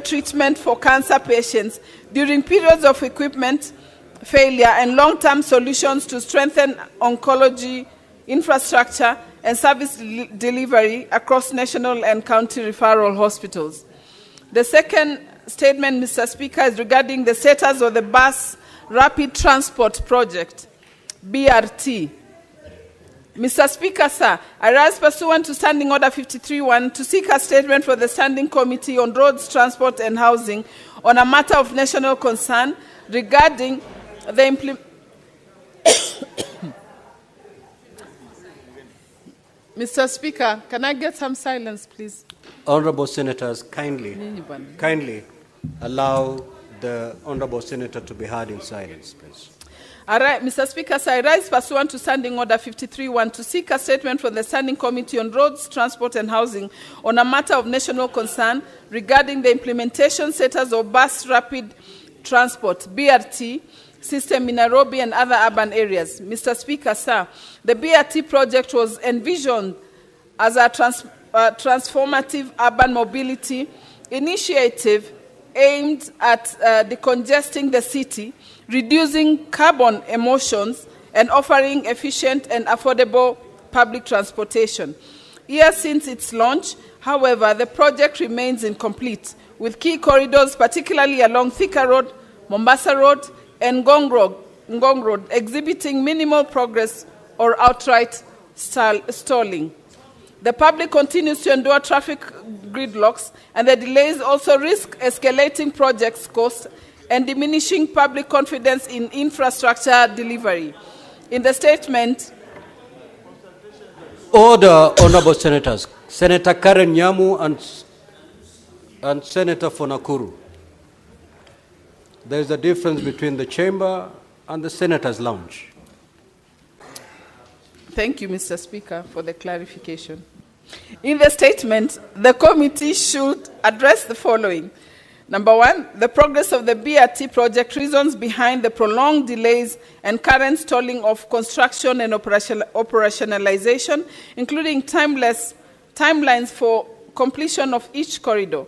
treatment for cancer patients during periods of equipment failure and long-term solutions to strengthen oncology infrastructure and service delivery across national and county referral hospitals. The second statement, Mr. Speaker, is regarding the status of the Bus Rapid Transport Project, BRT. Mr. Speaker, sir, I rise pursuant to Standing Order 53-1 to seek a statement for the Standing Committee on Roads, Transport and Housing on a matter of national concern regarding the implementation. Mr. Speaker, can I get some silence, please? Honorable Senators, kindly allow the Honorable Senator to be heard in silence, please. All right, Mr. Speaker, so I rise pursuant to Standing Order 53-1 to seek a statement from the Standing Committee on Roads, Transport and Housing on a matter of national concern regarding the implementation status of Bus Rapid Transport, BRT, system in Nairobi and other urban areas. Mr. Speaker, sir, the BRT project was envisioned as a transformative urban mobility initiative aimed at decongesting the city, reducing carbon emissions, and offering efficient and affordable public transportation. Years since its launch, however, the project remains incomplete, with key corridors, particularly along Thika Road, Mombasa Road, and Ngong Road, exhibiting minimal progress or outright stalling. The public continues to endure traffic gridlocks, and the delays also risk escalating projects' costs and diminishing public confidence in infrastructure delivery. In the statement, Order, Honorable Senators. Senator Karen Nyamu and Senator Fonakuru. There is a difference between the chamber and the Senator's lounge. Thank you, Mr. Speaker, for the clarification. In the statement, the committee should address the following. Number one, the progress of the BRT project, reasons behind the prolonged delays and current stalling of construction and operationalization, including timelines for completion of each corridor.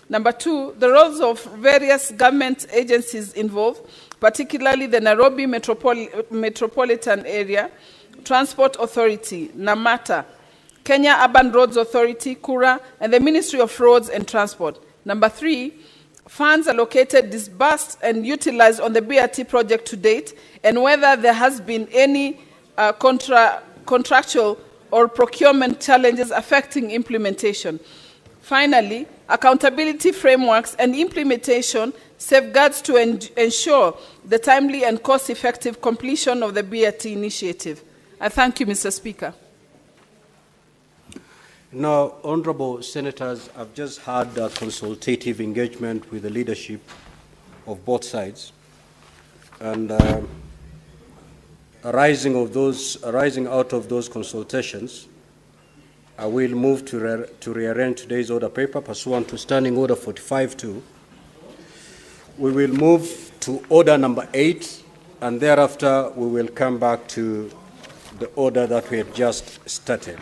Number two, the roles of various government agencies involved, particularly the Nairobi Metropolitan Area Transport Authority, NAMATA, Kenya Urban Roads Authority, KURA, and the Ministry of Roads and Transport. Number three, funds allocated, disbursed, and utilized on the BRT project to date, and whether there has been any contractual or procurement challenges affecting implementation. Finally, accountability frameworks and implementation safeguards to ensure the timely and cost-effective completion of the BRT initiative. I thank you, Mr. Speaker. Now, Honorable Senators, I've just had a consultative engagement with the leadership of both sides, and arising out of those consultations, I will move to rearrange today's order paper pursuant to Standing Order 45-2. We will move to order number 8, and thereafter we will come back to the order that we had just started.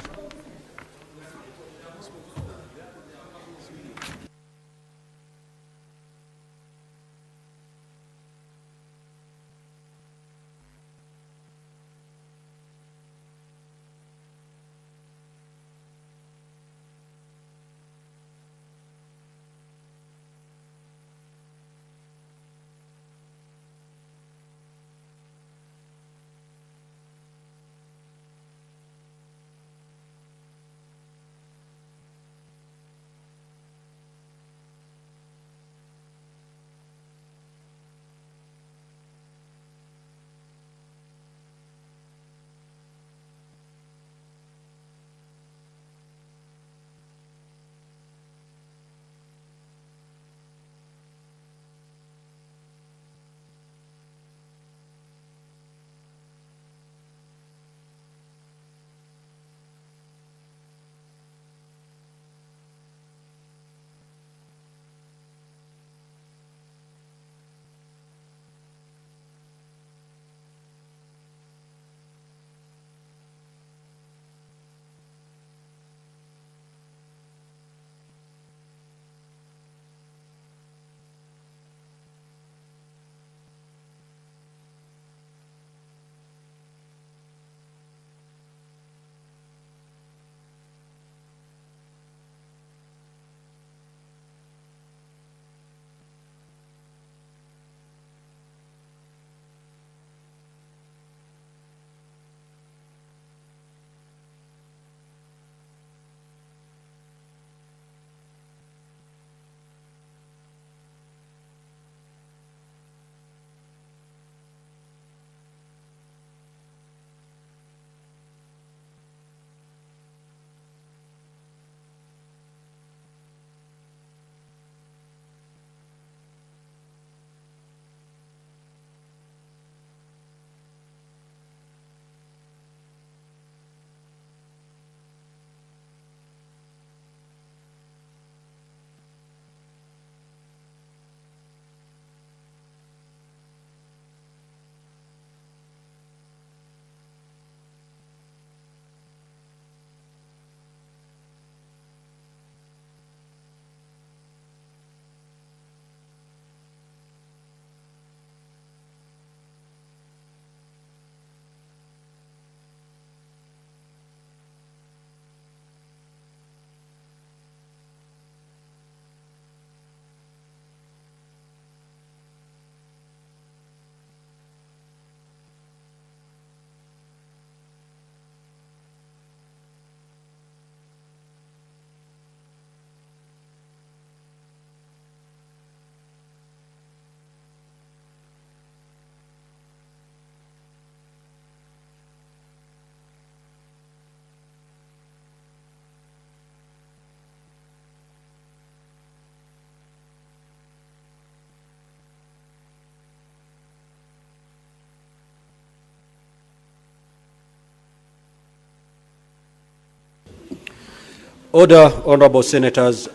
Order, honorable senators.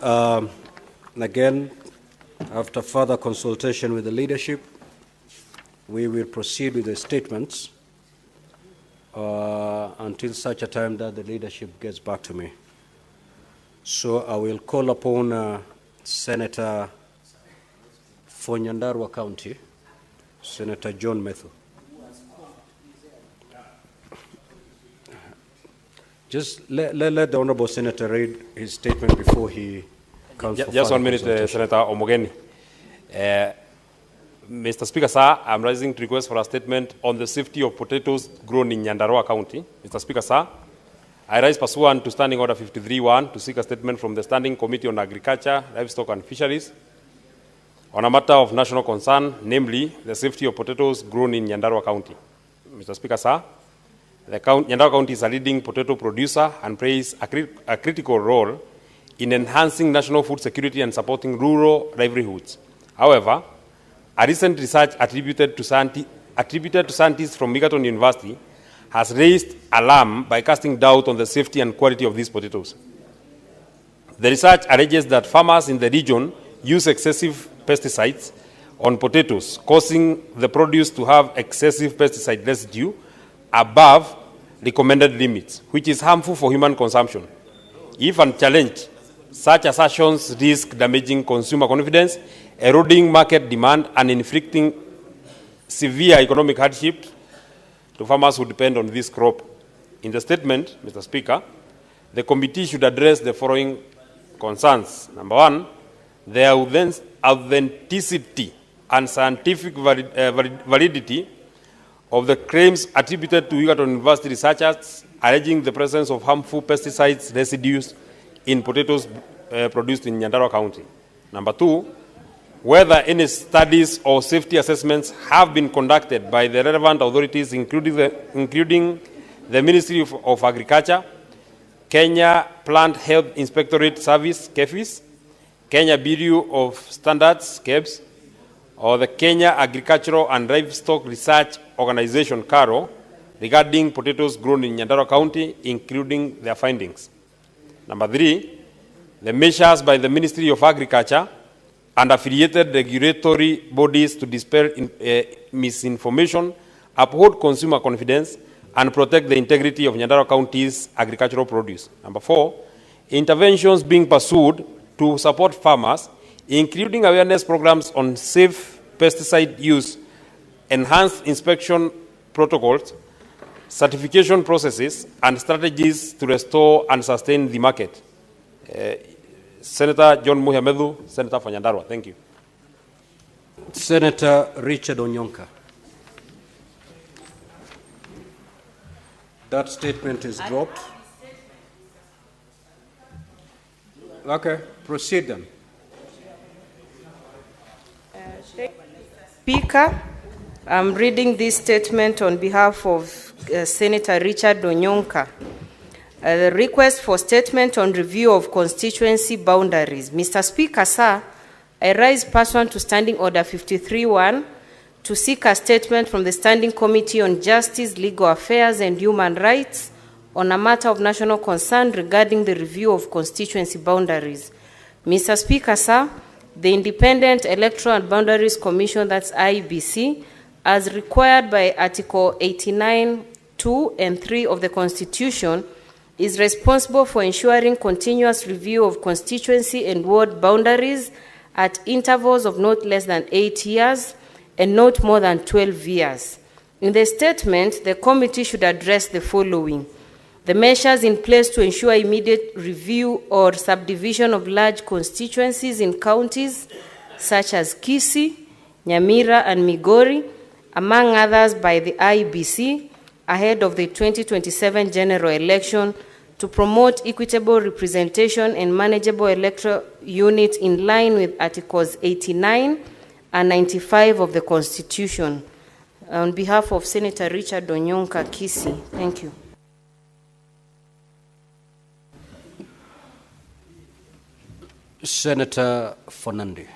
Again, after further consultation with the leadership, we will proceed with the statements until such a time that the leadership gets back to me. So I will call upon Senator for Nyandarua County, Senator John Methu. Just let the honorable senator read his statement before he comes. Just 1 minute, Senator Omogeni. Mr. Speaker, sir, I'm raising to request for a statement on the safety of potatoes grown in Nyandarua County. Mr. Speaker, sir, I rise pursuant to Standing Order 53-1 to seek a statement from the Standing Committee on Agriculture, Livestock and Fisheries on a matter of national concern, namely the safety of potatoes grown in Nyandarua County. Mr. Speaker, sir, Nyandarua County is a leading potato producer and plays a critical role in enhancing national food security and supporting rural livelihoods. However, a recent research attributed to scientists from Egerton University has raised alarm by casting doubt on the safety and quality of these potatoes. The research alleges that farmers in the region use excessive pesticides on potatoes, causing the produce to have excessive pesticide residue above recommended limits, which is harmful for human consumption. If unchallenged, such assertions risk damaging consumer confidence, eroding market demand, and inflicting severe economic hardship to farmers who depend on this crop. In the statement, Mr. Speaker, the committee should address the following concerns. Number one, the authenticity and scientific validity of the claims attributed to Egerton University researchers alleging the presence of harmful pesticides residues in potatoes produced in Nyandarua County. Number two, whether any studies or safety assessments have been conducted by the relevant authorities, including the Ministry of Agriculture, Kenya Plant Health Inspectorate Service, KEFIS, Kenya Bureau of Standards, KEBS, or the Kenya Agricultural and Livestock Research Organization, CARO, regarding potatoes grown in Nyandarua County, including their findings. Number three, the measures by the Ministry of Agriculture and affiliated regulatory bodies to dispel misinformation, uphold consumer confidence, and protect the integrity of Nyandarua County's agricultural produce. Number four, interventions being pursued to support farmers, including awareness programs on safe pesticide use, enhanced inspection protocols, certification processes, and strategies to restore and sustain the market. Senator John Muhammadu, Senator for Nyandarua. Thank you. Senator Richard Onyonka. That statement is dropped. Okay, proceed then. Speaker, I'm reading this statement on behalf of Senator Richard Onyonka. The request for statement on review of constituency boundaries. Mr. Speaker, sir, I rise pursuant to Standing Order 53-1 to seek a statement from the Standing Committee on Justice, Legal Affairs and Human Rights on a matter of national concern regarding the review of constituency boundaries. Mr. Speaker, sir, the Independent Electoral and Boundaries Commission, that's IEBC, as required by Article 89(2) and 3 of the Constitution, is responsible for ensuring continuous review of constituency and ward boundaries at intervals of not less than 8 years and not more than 12 years. In the statement, the committee should address the following: the measures in place to ensure immediate review or subdivision of large constituencies in counties such as Kisii, Nyamira, and Migori, among others, by the IEBC ahead of the 2027 general election to promote equitable representation and manageable electoral units in line with Articles 89 and 95 of the Constitution. On behalf of Senator Richard Onyonka, Kisii, thank you. Senator Fernandi.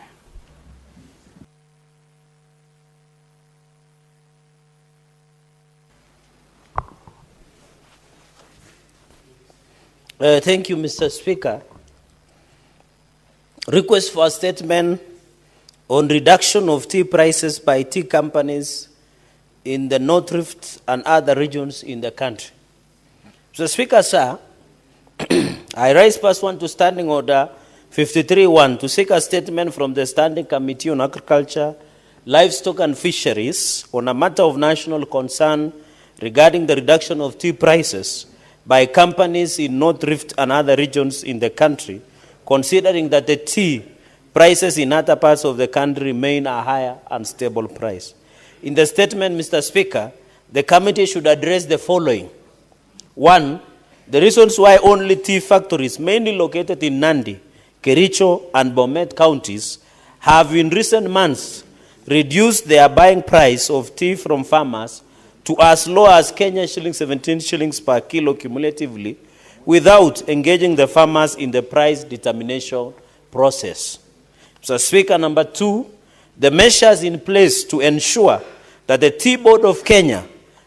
Thank you, Mr. Speaker. Request for a statement on reduction of tea prices by tea companies in the North Rift and other regions in the country. Mr. Speaker, sir, I rise pursuant to Standing Order 53-1 to seek a statement from the Standing Committee on Agriculture, Livestock and Fisheries on a matter of national concern regarding the reduction of tea prices by companies in North Rift and other regions in the country, considering that the tea prices in other parts of the country remain a higher and stable price. In the statement, Mr. Speaker, the committee should address the following. 1, the reasons why only tea factories, mainly located in Nandi, Kericho, and Bomet counties, have in recent months reduced their buying price of tea from farmers to as low as Kenya shillings 17 shillings per kilo cumulatively, without engaging the farmers in the price determination process. Mr. Speaker, number 2, the measures in place to ensure that the Tea Board of Kenya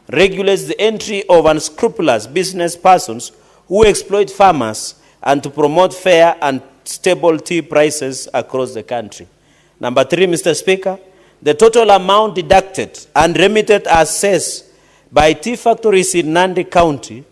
regulates the entry of unscrupulous business persons who exploit farmers and to promote fair and stable tea prices across the country. Number 3, Mr. Speaker, the total amount deducted and remitted as cess by tea factories in Nandi County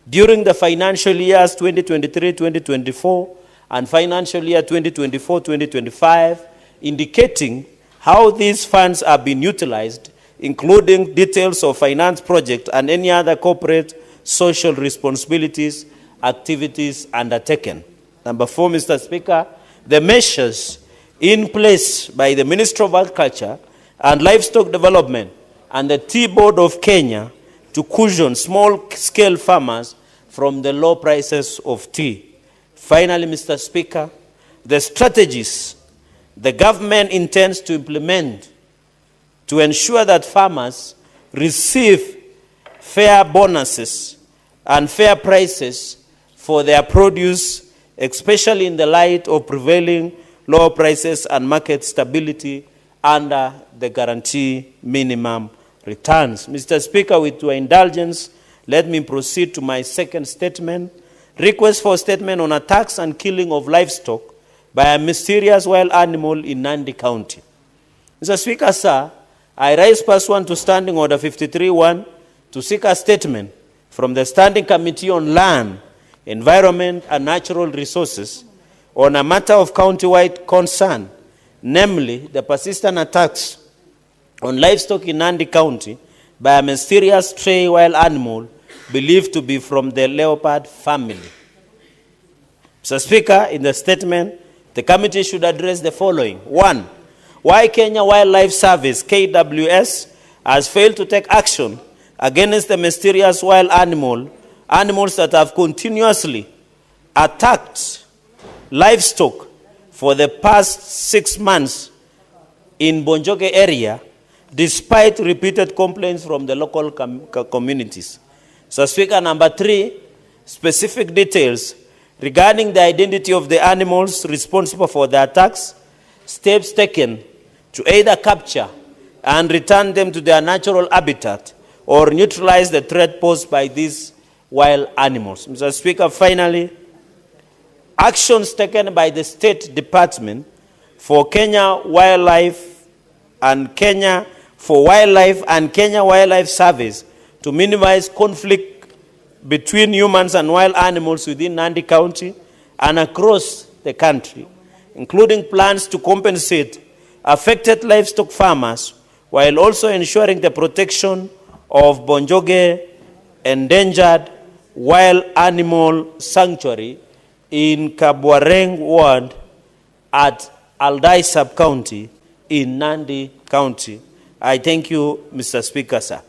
during the financial years 2023-2024 and financial year 2024-2025, indicating how these funds are being utilized, including details of finance project and any other corporate social responsibilities, activities undertaken. Number 4, Mr. Speaker, the measures in place by the Ministry of Agriculture and Livestock Development and the Tea Board of Kenya to cushion small-scale farmers from the low prices of tea. Finally, Mr. Speaker, the strategies the government intends to implement to ensure that farmers receive fair bonuses and fair prices for their produce, especially in the light of prevailing low prices and market stability under the guarantee minimum returns. Mr. Speaker, with your indulgence, let me proceed to my second statement. Request for statement on attacks and killing of livestock by a mysterious wild animal in Nandi County. Mr. Speaker, sir, I rise pursuant to Standing Order 53-1 to seek a statement from the Standing Committee on Land, Environment and Natural Resources on a matter of county-wide concern, namely the persistent attacks on livestock in Nandi County by a mysterious stray wild animal believed to be from the leopard family. Mr. Speaker, in the statement, the committee should address the following. 1, why Kenya Wildlife Service, KWS, has failed to take action against the mysterious wild animals that have continuously attacked livestock for the past 6 months in Bonjoge area, despite repeated complaints from the local communities. So, Speaker, number 3, specific details regarding the identity of the animals responsible for the attacks, steps taken to either capture and return them to their natural habitat or neutralize the threat posed by these wild animals. Mr. Speaker, finally, actions taken by the State Department for Kenya Wildlife and Kenya Wildlife Service to minimize conflict between humans and wild animals within Nandi County and across the country, including plans to compensate affected livestock farmers while also ensuring the protection of Bonjoge endangered wild animal sanctuary in Kabwareng Ward at Aldai Sub-County in Nandi County. I thank you, Mr. Speaker, sir.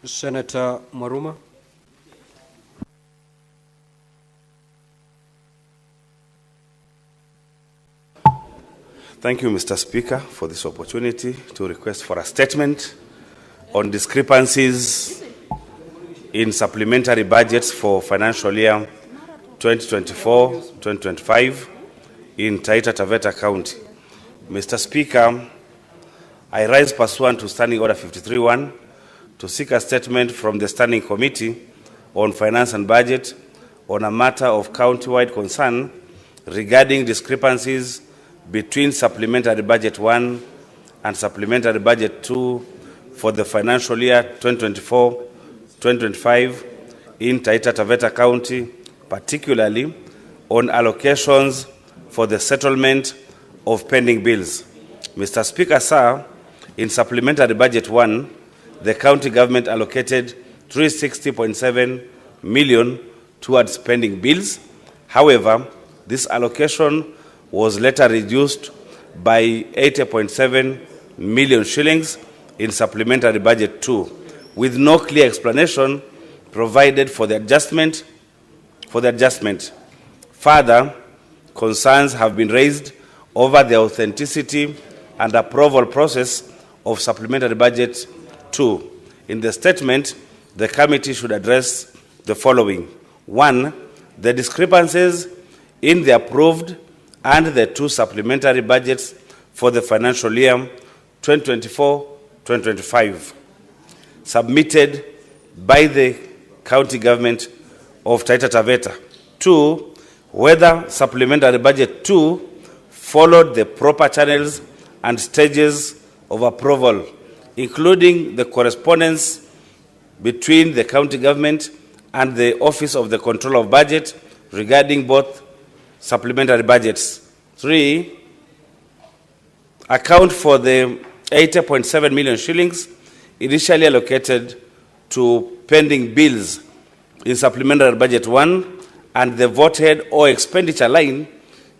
Senator Maruma. Thank you, Mr. Speaker, for this opportunity to request for a statement on discrepancies in supplementary budgets for financial year 2024-2025 in Taita Taveta County. Mr. Speaker, I rise pursuant to Standing Order 53-1 to seek a statement from the Standing Committee on Finance and Budget on a matter of county-wide concern regarding discrepancies between Supplementary Budget 1 and Supplementary Budget 2 for the financial year 2024-2025 in Taita Taveta County, particularly on allocations for the settlement of pending bills. Mr. Speaker, sir, in Supplementary Budget 1, the county government allocated 360.7 million towards pending bills. However, this allocation was later reduced by 80.7 million shillings in Supplementary Budget 2, with no clear explanation provided for the adjustment. Further, concerns have been raised over the authenticity and approval process of Supplementary Budget 2. In the statement, the committee should address the following. 1. The discrepancies in the approved and the two supplementary budgets for the financial year 2024-2025, submitted by the county government of Taita Taveta. 2. Whether Supplementary Budget 2 followed the proper channels and stages of approval, including the correspondence between the county government and the Office of the Control of Budget regarding both supplementary budgets. 3. Account for the 80.7 million shillings initially allocated to pending bills in Supplementary Budget 1 and the voted or expenditure line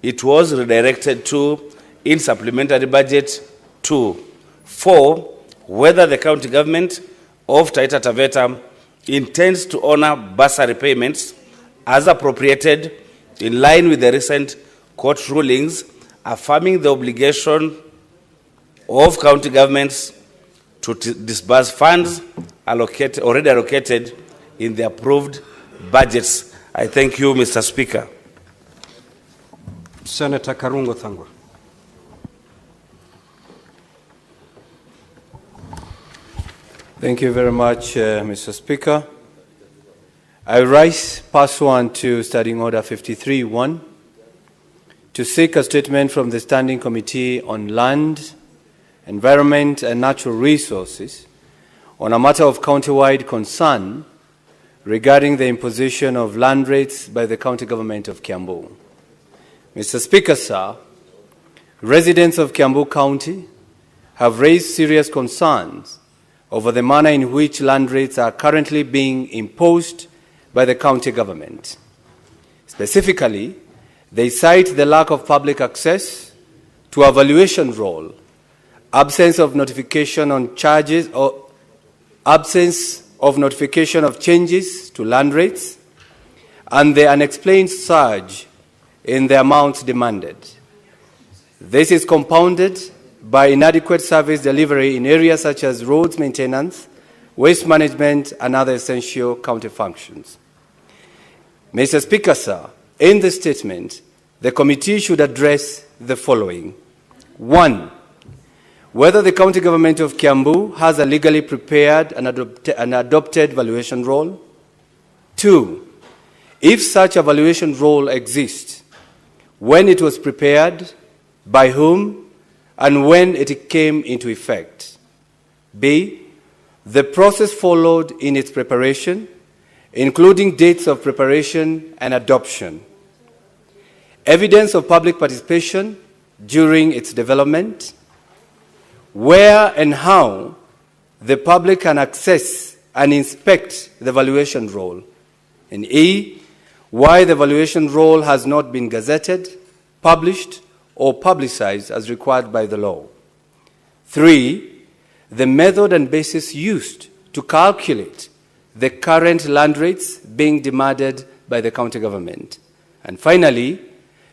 it was redirected to in Supplementary Budget 2. 4. Whether the county government of Taita Taveta intends to honor bursary payments as appropriated in line with the recent court rulings affirming the obligation of county governments to disburse funds already allocated in the approved budgets. I thank you, Mr. Speaker. Senator Karungo Thangwa. Thank you very much, Mr. Speaker. I rise pursuant to Standing Order 53-1 to seek a statement from the Standing Committee on Land, Environment and Natural Resources on a matter of county-wide concern regarding the imposition of land rates by the county government of Kiambu. Mr. Speaker, sir, residents of Kiambu County have raised serious concerns over the manner in which land rates are currently being imposed by the county government. Specifically, they cite the lack of public access to a valuation roll, absence of notification on charges or absence of notification of changes to land rates, and the unexplained surge in the amounts demanded. This is compounded by inadequate service delivery in areas such as roads maintenance, waste management, and other essential county functions. Mr. Speaker, sir, in the statement, the committee should address the following. 1. Whether the county government of Kiambu has a legally prepared and adopted valuation roll. 2. If such a valuation roll exists, when it was prepared, by whom, and when it came into effect. B. The process followed in its preparation, including dates of preparation and adoption. Evidence of public participation during its development. Where and how the public can access and inspect the valuation roll. And E. Why the valuation roll has not been gazetted, published, or publicized as required by the law. 3. The method and basis used to calculate the current land rates being demanded by the county government. And finally,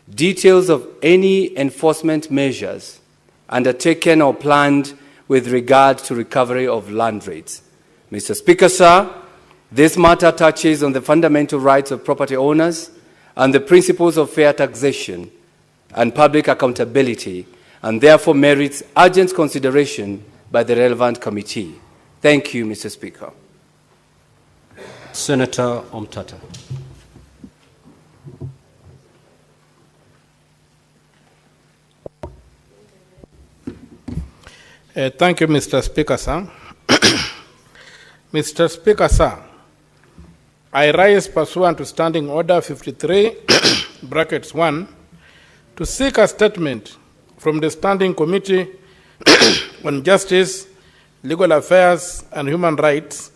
details of any enforcement measures undertaken or planned with regard to recovery of land rates. Mr. Speaker, sir, this matter touches on the fundamental rights of property owners and the principles of fair taxation and public accountability, and therefore merits urgent consideration by the relevant committee. Thank you, Mr. Speaker. Senator Omtata. Thank you, Mr. Speaker, sir. Mr. Speaker, sir, I rise pursuant to Standing Order 53, brackets 1, to seek a statement from the Standing Committee on Justice, Legal Affairs and Human Rights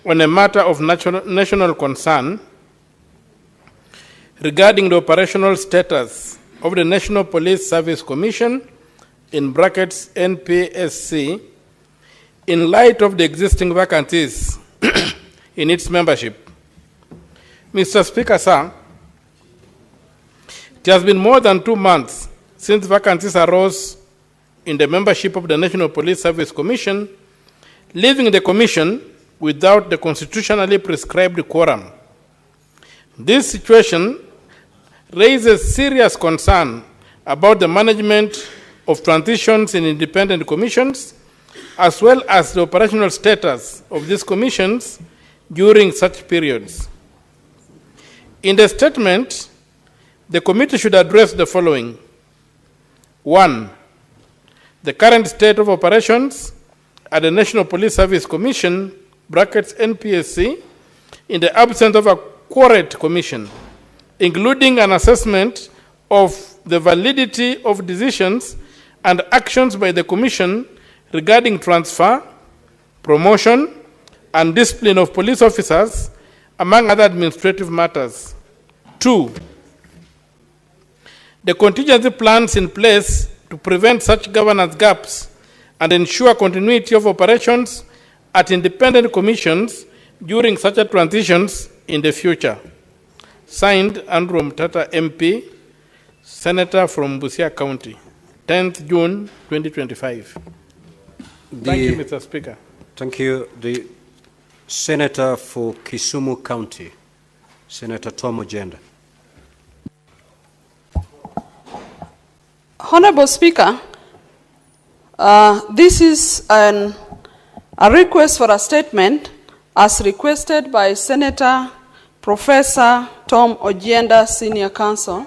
on a matter of national concern regarding the operational status of the National Police Service Commission, in brackets NPSC, in light of the existing vacancies in its membership. Mr. Speaker, sir, it has been more than 2 months since vacancies arose in the membership of the National Police Service Commission, leaving the Commission without the constitutionally prescribed quorum. This situation raises serious concern about the management of transitions in independent commissions, as well as the operational status of these commissions during such periods. In the statement, the committee should address the following. 1, the current state of operations at the National Police Service Commission, brackets NPSC, in the absence of a quorate commission, including an assessment of the validity of decisions and actions by the Commission regarding transfer, promotion, and discipline of police officers, among other administrative matters. 2, the contingency plans in place to prevent such governance gaps and ensure continuity of operations at independent commissions during such a transitions in the future. Signed, Andrew Mtata MP, Senator from Busia County, 10th June 2025. Thank you, Mr. Speaker. Thank you. The Senator for Kisumu County, Senator Tom Odinga. Honorable Speaker, this is a request for a statement as requested by Senator Professor Tom Odinga, Senior Counsel,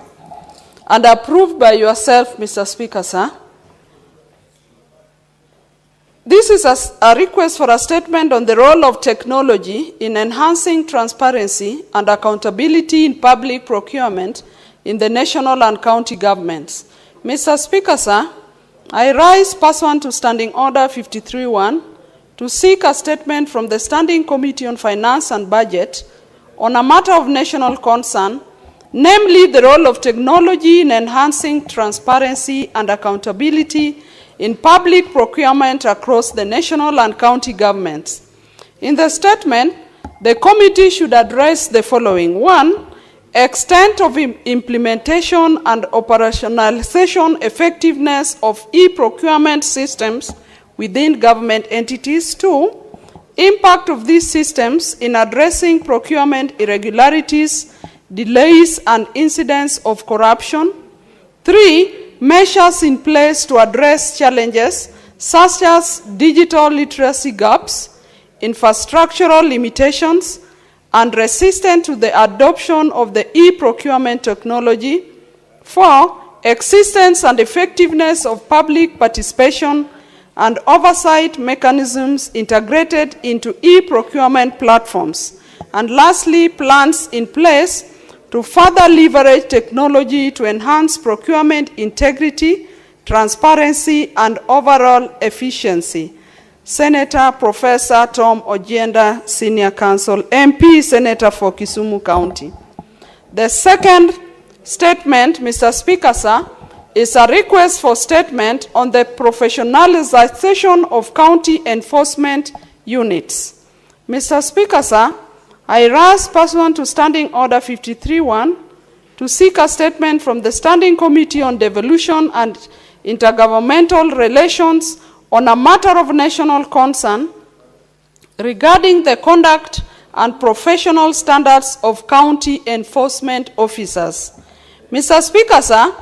and approved by yourself, Mr. Speaker, sir. This is a request for a statement on the role of technology in enhancing transparency and accountability in public procurement in the national and county governments. Mr. Speaker, sir, I rise pursuant to Standing Order 53.1 to seek a statement from the Standing Committee on Finance and Budget on a matter of national concern, namely the role of technology in enhancing transparency and accountability in public procurement across the national and county governments. In the statement, the committee should address the following. 1, extent of implementation and operationalization effectiveness of e-procurement systems within government entities. 2, impact of these systems in addressing procurement irregularities, delays, and incidents of corruption. 3, measures in place to address challenges such as digital literacy gaps, infrastructural limitations, and resistance to the adoption of the e-procurement technology. 4, existence and effectiveness of public participation and oversight mechanisms integrated into e-procurement platforms. And lastly, plans in place to further leverage technology to enhance procurement integrity, transparency, and overall efficiency. Senator Professor Tom Odinga, Senior Counsel, MP, Senator for Kisumu County. The second statement, Mr. Speaker, sir, is a request for statement on the professionalization of county enforcement units. Mr. Speaker, sir, I rise pursuant to Standing Order 53.1 to seek a statement from the Standing Committee on Devolution and Intergovernmental Relations on a matter of national concern regarding the conduct and professional standards of county enforcement officers. Mr. Speaker, sir,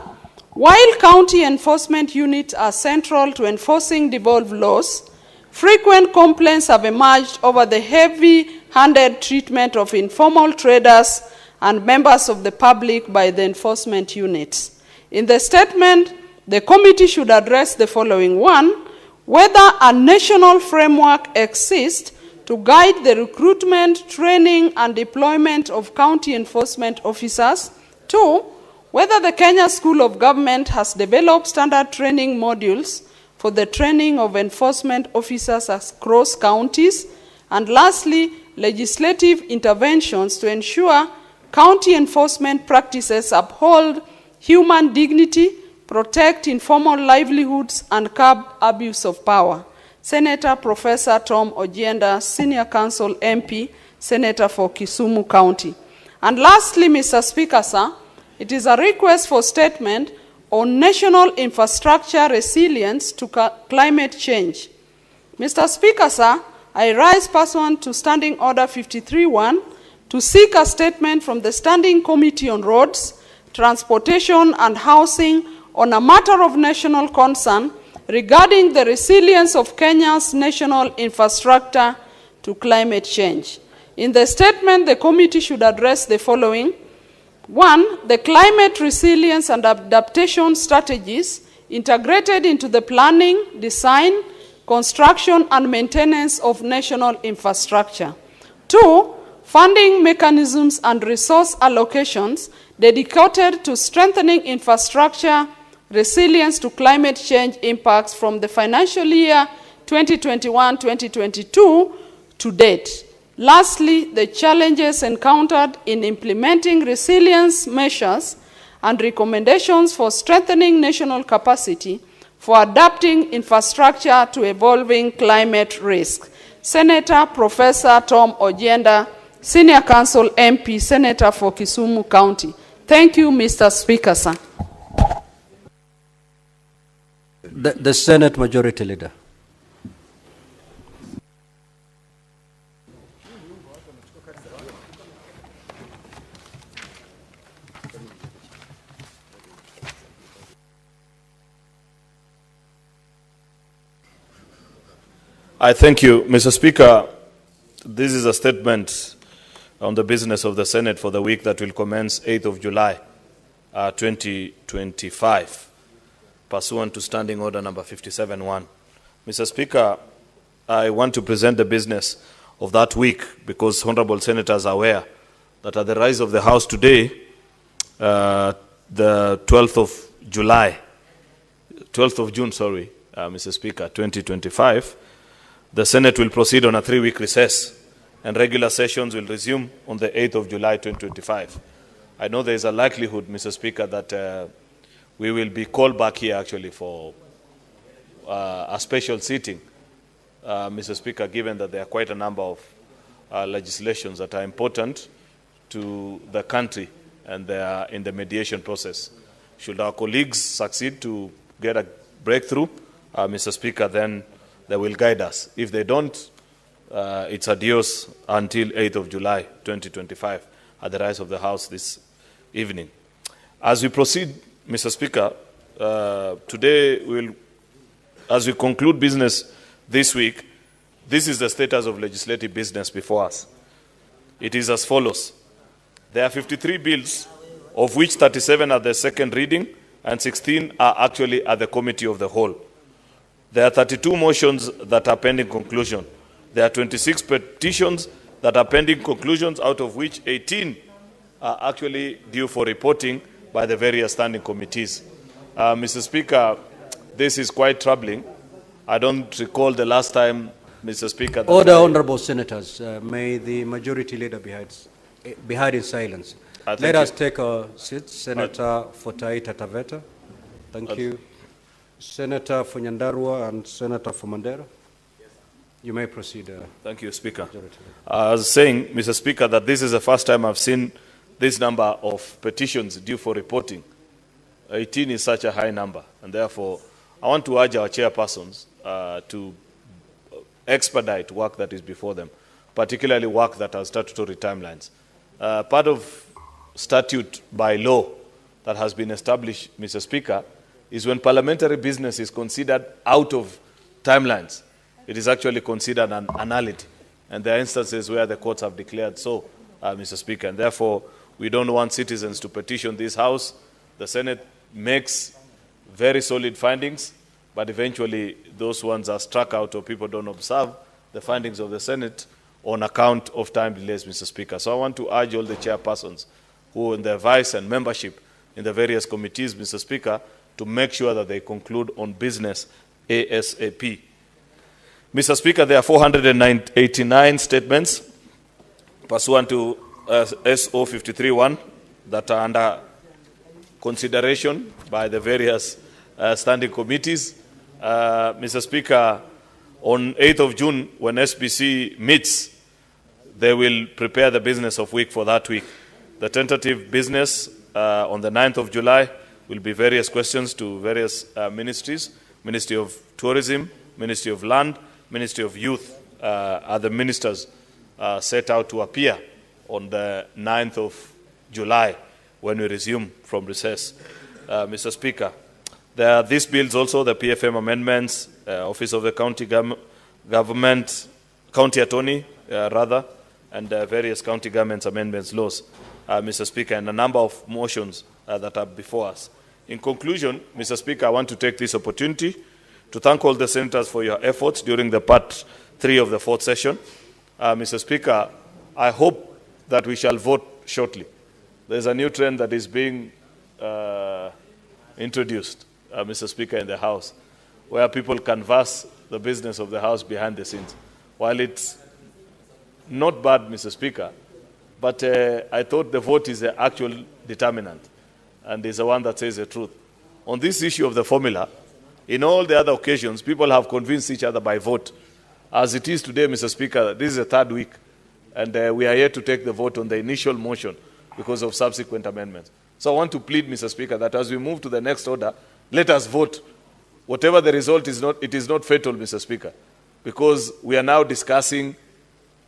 While county enforcement units are central to enforcing devolved laws, frequent complaints have emerged over the heavy-handed treatment of informal traders and members of the public by the enforcement units. In the statement, the committee should address the following. 1, whether a national framework exists to guide the recruitment, training, and deployment of county enforcement officers. 2, whether the Kenya School of Government has developed standard training modules for the training of enforcement officers across counties. And lastly, legislative interventions to ensure county enforcement practices uphold human dignity, protect informal livelihoods, and curb abuse of power. Senator Professor Tom Ojienda, Senior Council MP, Senator for Kisumu County. And lastly, Mr. Speaker, sir, it is a request for statement on national infrastructure resilience to climate change. Mr. Speaker, sir, I rise pursuant to Standing Order 53-1 to seek a statement from the Standing Committee on Roads, Transportation and Housing on a matter of national concern regarding the resilience of Kenya's national infrastructure to climate change. In the statement, the committee should address the following. 1, the climate resilience and adaptation strategies integrated into the planning, design, construction, and maintenance of national infrastructure. 2, funding mechanisms and resource allocations dedicated to strengthening infrastructure resilience to climate change impacts from the financial year 2021-2022 to date. Lastly, the challenges encountered in implementing resilience measures and recommendations for strengthening national capacity for adapting infrastructure to evolving climate risk. Senator Professor Tom Ojienda, Senior Council MP, Senator for Kisumu County. Thank you, Mr. Speaker, sir. The Senate Majority Leader. I thank you, Mr. Speaker. This is a statement on the business of the Senate for the week that will commence 8th of July, 2025. Pursuant to Standing Order number 57-1. Mr. Speaker, I want to present the business of that week because honorable senators are aware that at the rise of the House today, the 12th of June, Mr. Speaker, 2025, the Senate will proceed on a 3-week recess and regular sessions will resume on the 8th of July, 2025. I know there is a likelihood, Mr. Speaker, that we will be called back here actually for a special sitting, Mr. Speaker, given that there are quite a number of legislations that are important to the country and they are in the mediation process. Should our colleagues succeed to get a breakthrough, Mr. Speaker, then they will guide us. If they don't, it's adios until 8th of July, 2025, at the rise of the House this evening. As we proceed, Mr. Speaker, today, as we conclude business this week, this is the status of legislative business before us. It is as follows. There are 53 bills, of which 37 are the second reading and 16 are actually at the committee of the whole. There are 32 motions that are pending conclusion. There are 26 petitions that are pending conclusions, out of which 18 are actually due for reporting by the various standing committees. Mr. Speaker, this is quite troubling. I don't recall the last time, Mr. Speaker. Order, honorable senators. May the majority leader be heard in silence. Let us take our seats. Senator Fotaita Taveta. Thank you. Senator for Nyandarua and Senator for Mandera. You may proceed. Thank you, Speaker. I was saying, Mr. Speaker, that this is the first time I've seen this number of petitions due for reporting. 18 is such a high number, and therefore I want to urge our chairpersons to expedite work that is before them, particularly work that has statutory timelines. Part of statute by law that has been established, Mr. Speaker, is when parliamentary business is considered out of timelines, it is actually considered an anality. And there are instances where the courts have declared so, Mr. Speaker. And therefore, we don't want citizens to petition this House. The Senate makes very solid findings, but eventually those ones are struck out or people don't observe the findings of the Senate on account of time delays, Mr. Speaker. So I want to urge all the chairpersons who in their vice and membership in the various committees, Mr. Speaker, to make sure that they conclude on business ASAP. Mr. Speaker, there are 489 statements pursuant to SO 53-1 that are under consideration by the various standing committees. Mr. Speaker, on 8th of June, when SBC meets, they will prepare the business of week for that week. The tentative business on the 9th of July will be various questions to various ministries. Ministry of Tourism, Ministry of Land, Ministry of Youth are the ministers set out to appear on the 9th of July when we resume from recess. Mr. Speaker, there are these bills also, the PFM amendments, Office of the County Government, County Attorney, and various county governments amendments laws, Mr. Speaker, and a number of motions that are before us. In conclusion, Mr. Speaker, I want to take this opportunity to thank all the senators for your efforts during the part 3 of the 4th session. Mr. Speaker, I hope that we shall vote shortly. There's a new trend that is being introduced, Mr. Speaker, in the House, where people canvass the business of the House behind the scenes. While it's not bad, Mr. Speaker, but I thought the vote is the actual determinant and is the one that says the truth. On this issue of the formula, in all the other occasions, people have convinced each other by vote. As it is today, Mr. Speaker, this is the 3rd week, and we are yet to take the vote on the initial motion because of subsequent amendments. So I want to plead, Mr. Speaker, that as we move to the next order, let us vote. Whatever the result is not, it is not fatal, Mr. Speaker, because we are now discussing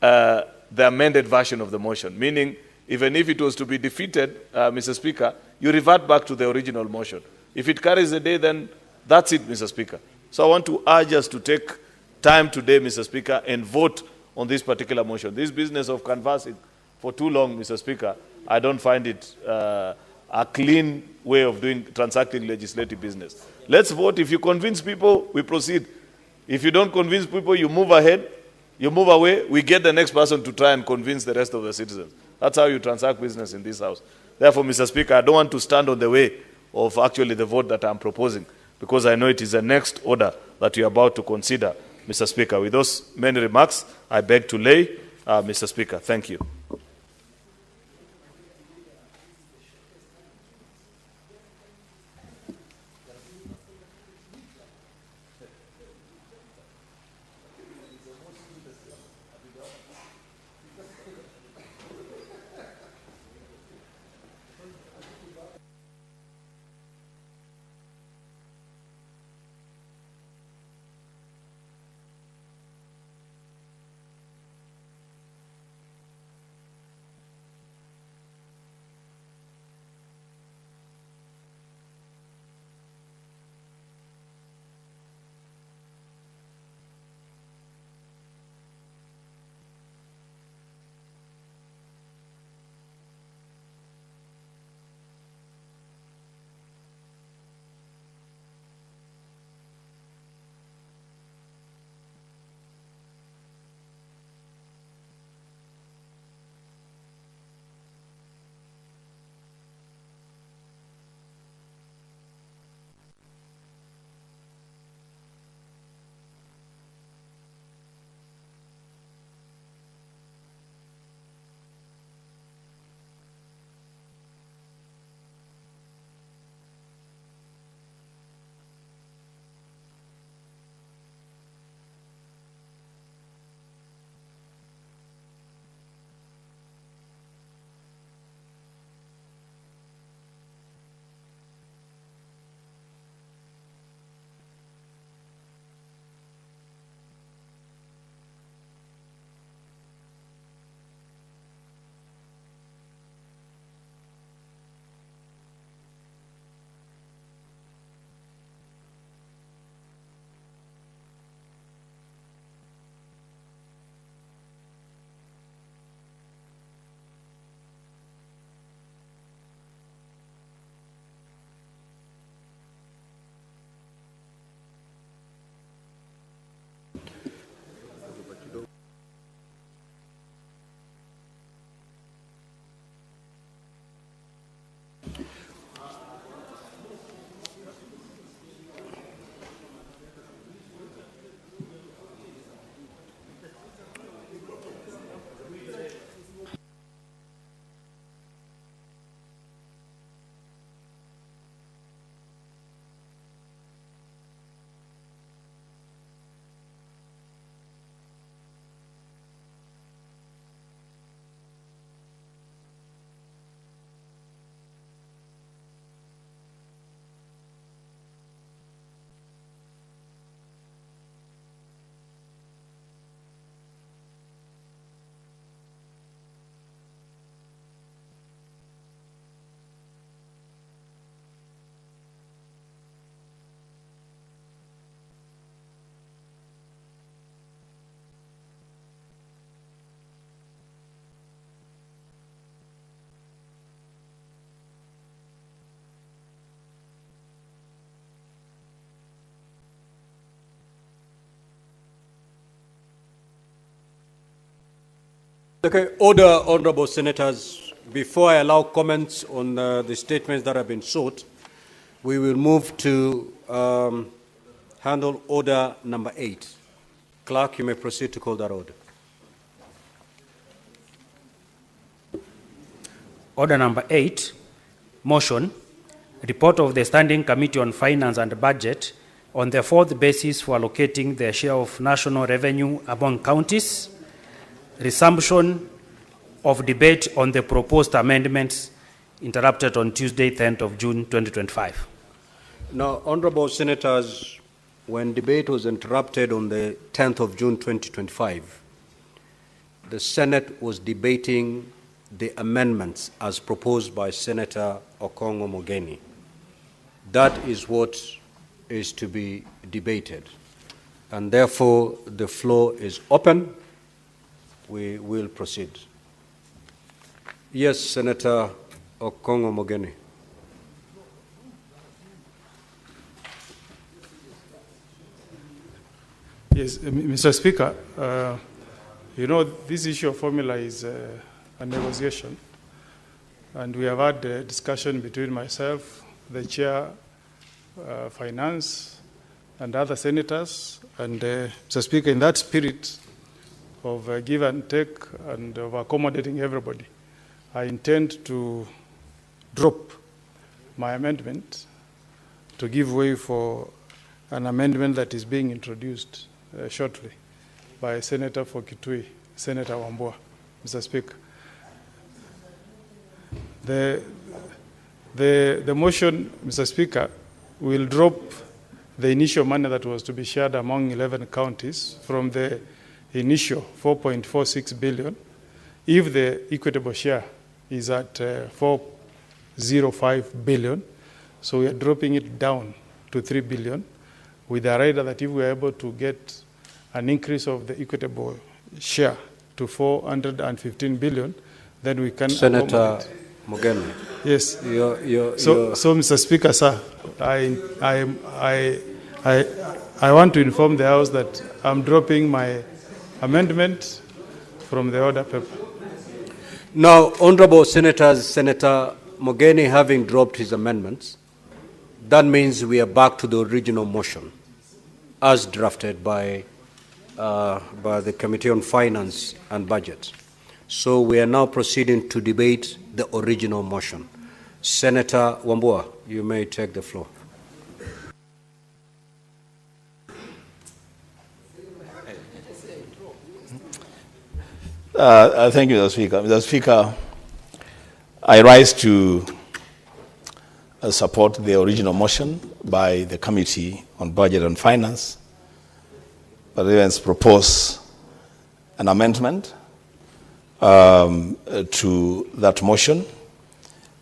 the amended version of the motion, meaning even if it was to be defeated, Mr. Speaker, you revert back to the original motion. If it carries the day, then that's it, Mr. Speaker. So I want to urge us to take time today, Mr. Speaker, and vote on this particular motion. This business of canvassing for too long, Mr. Speaker, I don't find it a clean way of transacting legislative business. Let's vote. If you convince people, we proceed. If you don't convince people, you move ahead, you move away, we get the next person to try and convince the rest of the citizens. That's how you transact business in this House. Therefore, Mr. Speaker, I don't want to stand on the way of actually the vote that I'm proposing, because I know it is the next order that you're about to consider, Mr. Speaker. With those many remarks, I beg to lay, Mr. Speaker. Thank you. Okay, order, honorable senators. Before I allow comments on the statements that have been sought, we will move to handle order number 8. Clerk, you may proceed to call that order. Order number 8, motion, report of the Standing Committee on Finance and Budget on the fourth basis for allocating the share of national revenue among counties, resumption of debate on the proposed amendments interrupted on Tuesday, 10th of June, 2025. Now, honorable senators, when debate was interrupted on the 10th of June, 2025, the Senate was debating the amendments as proposed by Senator Okongo Mogeni. That is what is to be debated. And therefore, the floor is open. We will proceed. Yes, Senator Okongo Mogeni. Yes, Mr. Speaker, you know, this issue of formula is a negotiation, and we have had a discussion between myself, the Chair, Finance, and other senators, and Mr. Speaker, in that spirit of give and take and of accommodating everybody, I intend to drop my amendment to give way for an amendment that is being introduced shortly by Senator for Kitui, Senator Wambua, Mr. Speaker. The motion, Mr. Speaker, will drop the initial money that was to be shared among 11 counties from the initial 4.46 billion, if the equitable share is at 4.05 billion. So we are dropping it down to 3 billion with the rider that if we are able to get an increase of the equitable share to 415 billion, then we can Senator Mogeni. Yes. So, Mr. Speaker, sir, I want to inform the House that I'm dropping my amendment from the order paper. Now, honorable senators, Senator Mogeni having dropped his amendments, that means we are back to the original motion as drafted by the Committee on Finance and Budget. So we are now proceeding to debate the original motion. Senator Wambua, you may take the floor. Thank you, Mr. Speaker. Mr. Speaker, I rise to support the original motion by the Committee on Budget and Finance, but even propose an amendment to that motion.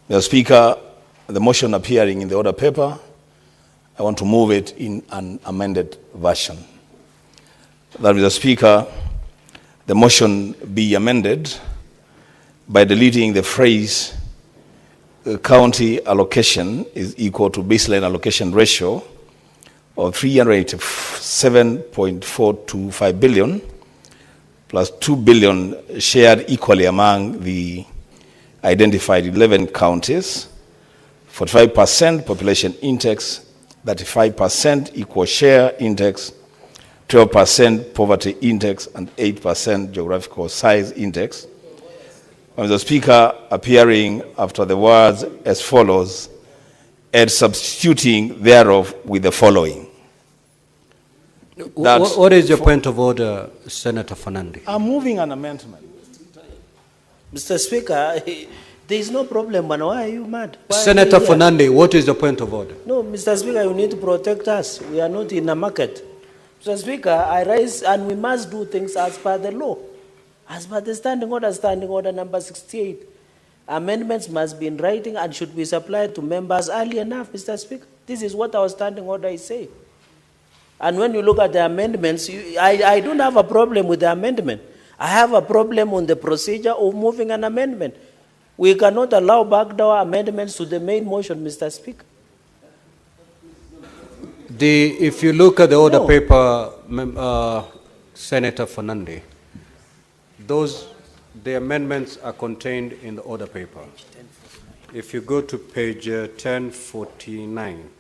Mr. Speaker, the motion appearing in the order paper, I want to move it in an amended version. That, Mr. Speaker, the motion be amended by deleting the phrase county allocation is equal to baseline allocation ratio of 387.425 billion, plus 2 billion shared equally among the identified 11 counties, 45% population index, 35% equal share index, 12% poverty index, and 8% geographical size index. Mr. Speaker, appearing after the words as follows, and substituting thereof with the following. What is your point of order, Senator Fernandi? I'm moving an amendment. Mr. Speaker, there is no problem, man. Why are you mad? Senator Fernandi, what is the point of order? No, Mr. Speaker, you need to protect us. We are not in a market. Mr. Speaker, I rise and we must do things as per the law. As per the standing order number 68. Amendments must be in writing and should be supplied to members early enough, Mr. Speaker. This is what our standing order is saying. And when you look at the amendments, I don't have a problem with the amendment. I have a problem on the procedure of moving an amendment. We cannot allow backdoor amendments to the main motion, Mr. Speaker. If you look at the order paper, Senator Fernandi, the amendments are contained in the order paper. If you go to page 1049.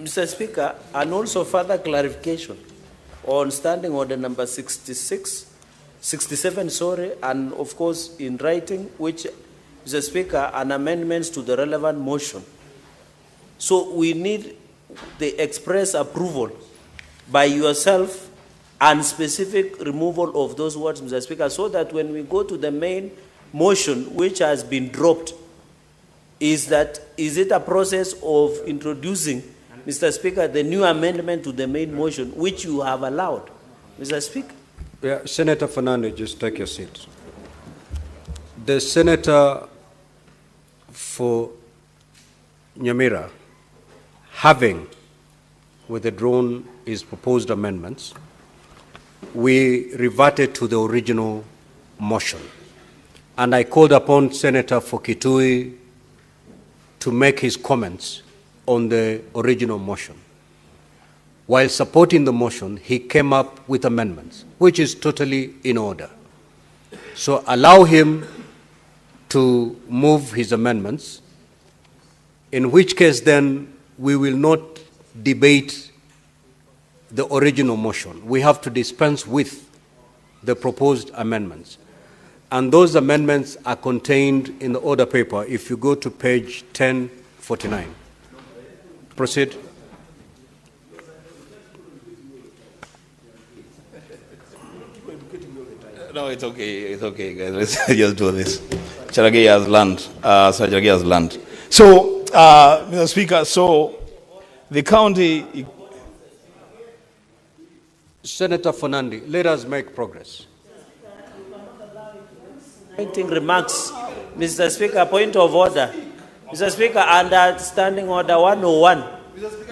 Mr. Speaker, and also further clarification on standing order number 67, and of course in writing, which, Mr. Speaker, an amendments to the relevant motion. So we need the express approval by yourself and specific removal of those words, Mr. Speaker, so that when we go to the main motion, which has been dropped, is it a process of introducing, Mr. Speaker, the new amendment to the main motion, which you have allowed, Mr. Speaker? Yeah, Senator Fernandez, just take your seat. The senator for Nyamira, having withdrawn his proposed amendments, we reverted to the original motion. And I called upon Senator for Kitui to make his comments on the original motion. While supporting the motion, he came up with amendments, which is totally in order. So allow him to move his amendments, in which case then we will not debate the original motion. We have to dispense with the proposed amendments. And those amendments are contained in the order paper if you go to page 1049. Proceed. No, it's okay, guys. Let's just do this. Cherargei has learned. Cherargei has learned. So, Mr. Speaker, so the county... Senator Fernandi, let us make progress. Remarks, Mr. Speaker, point of order. Mr. Speaker, under standing order 101,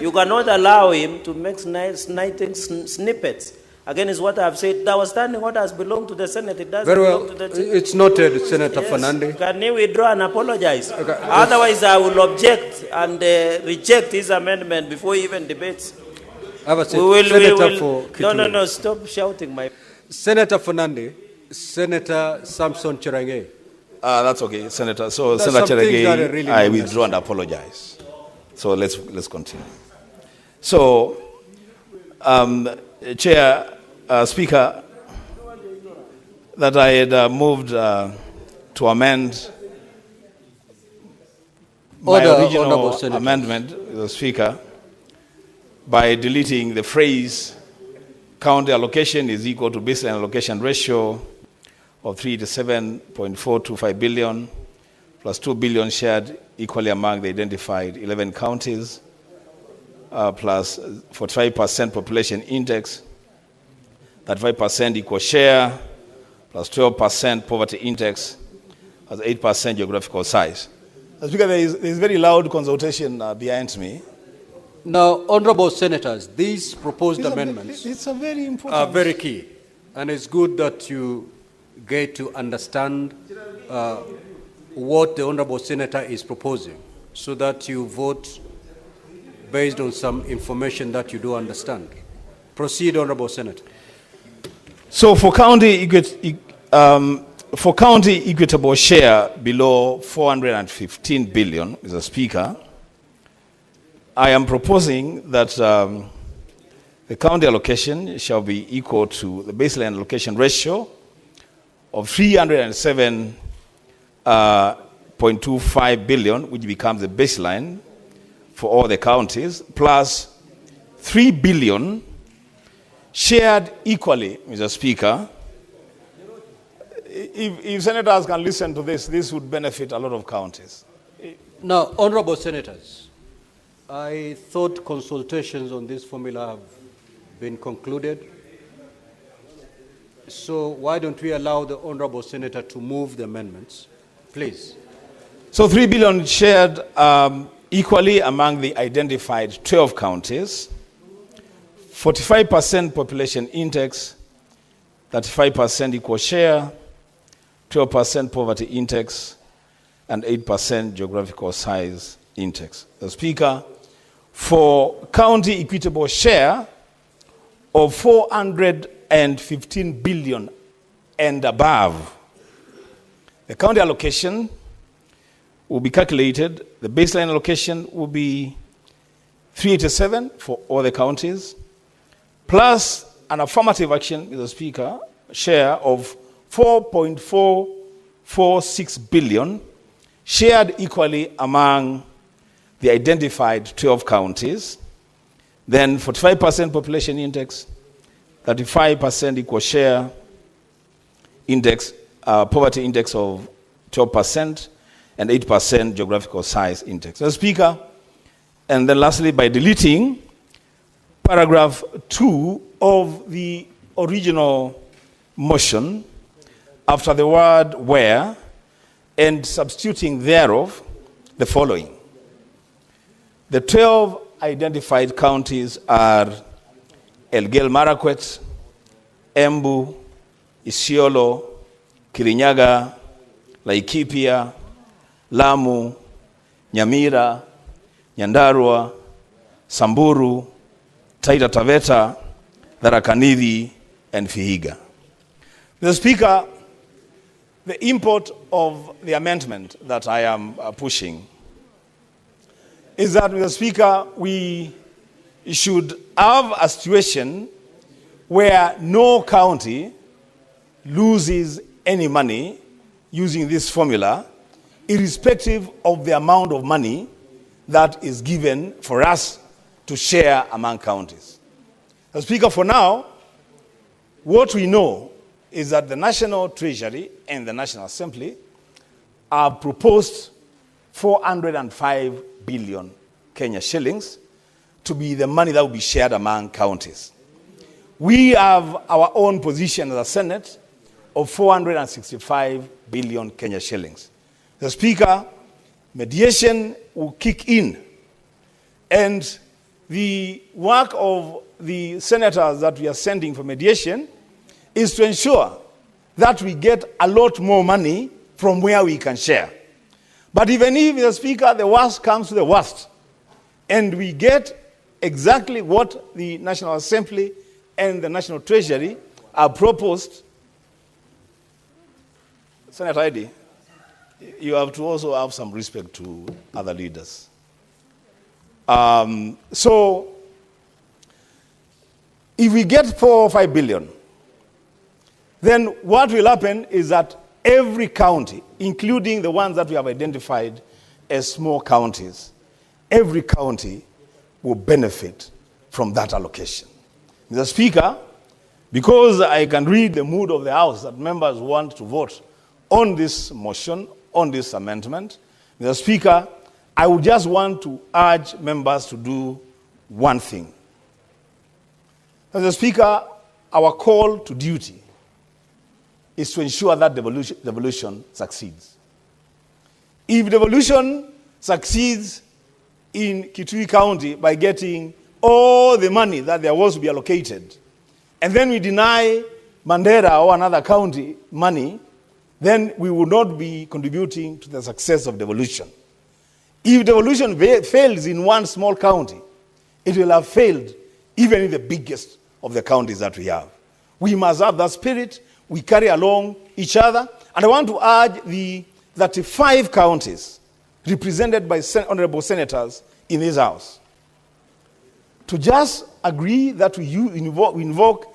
you cannot allow him to make snippets. Again, is what I've said. Our standing orders belong to the Senate. It doesn't belong to the team. It's noted, Senator Fernandi. Can he withdraw and apologize? Okay. Otherwise, I will object and reject his amendment before he even debates. No, stop shouting, my... Senator Fernandi, Senator Samson Cherargei. That's okay, Senator. So, Senator Cherargei, really I withdraw and apologize. So, let's continue. So, Chair, Speaker, that I had moved to amend my original amendment, the Speaker, by deleting the phrase county allocation is equal to baseline allocation ratio of 387.425 billion plus 2 billion shared equally among the identified 11 counties, plus 45% population index, 35% equal share, plus 12% poverty index, plus 8% geographical size. Speaker, there is very loud consultation behind me. Now, honorable senators, these proposed amendments are very important. Are very key, and it's good that you get to understand what the honorable senator is proposing, so that you vote based on some information that you do understand. Proceed, Honorable Senator. So for county equitable share below 415 billion, Mr. Speaker, I am proposing that the county allocation shall be equal to the baseline allocation ratio of 307.25 billion, which becomes the baseline for all the counties, plus 3 billion shared equally, Mr. Speaker. If senators can listen to this would benefit a lot of counties. Now, honorable senators, I thought consultations on this formula have been concluded. So why don't we allow the honorable senator to move the amendments, please? So 3 billion shared equally among the identified 12 counties, 45% population index, 35% equal share, 12% poverty index, and 8% geographical size index. The Speaker, for county equitable share of 415 billion and above, the county allocation will be calculated. The baseline allocation will be 387 for all the counties, plus an affirmative action, Mr. Speaker, share of 4.446 billion, shared equally among the identified 12 counties, then 45% population index, 35% equal share index, poverty index of 12%, and 8% geographical size index. So, Speaker, and then lastly, by deleting paragraph 2 of the original motion after the word where and substituting thereof the following. The 12 identified counties are Elgeyo Marakwet, Embu, Isiolo, Kirinyaga, Laikipia, Lamu, Nyamira, Nyandarua, Samburu, Taita Taveta, Tharaka Nithi, and Vihiga. Mr. Speaker, the import of the amendment that I am pushing is that, Mr. Speaker, we should have a situation where no county loses any money using this formula, irrespective of the amount of money that is given for us to share among counties. Mr. Speaker, for now, what we know is that the National Treasury and the National Assembly have proposed 405 billion Kenya shillings to be the money that will be shared among counties. We have our own position as a Senate of 465 billion Kenya shillings. The Speaker, mediation will kick in, and the work of the senators that we are sending for mediation is to ensure that we get a lot more money from where we can share. But even if, Mr. Speaker, the worst comes to the worst, and we get exactly what the National Assembly and the National Treasury have proposed, Senator Heidi, you have to also have some respect to other leaders. So, if we get 4 or 5 billion, then what will happen is that every county, including the ones that we have identified as small counties, every county will benefit from that allocation. Mr. Speaker, because I can read the mood of the House that members want to vote on this motion, on this amendment, Mr. Speaker, I would just want to urge members to do one thing. Mr. Speaker, our call to duty is to ensure that devolution succeeds. If devolution succeeds in Kitui County by getting all the money that there was to be allocated, and then we deny Mandera or another county money, then we will not be contributing to the success of devolution. If devolution fails in one small county, it will have failed even in the biggest of the counties that we have. We must have that spirit. We carry along each other. And I want to urge the 35 counties represented by honorable senators in this House to just agree that we invoke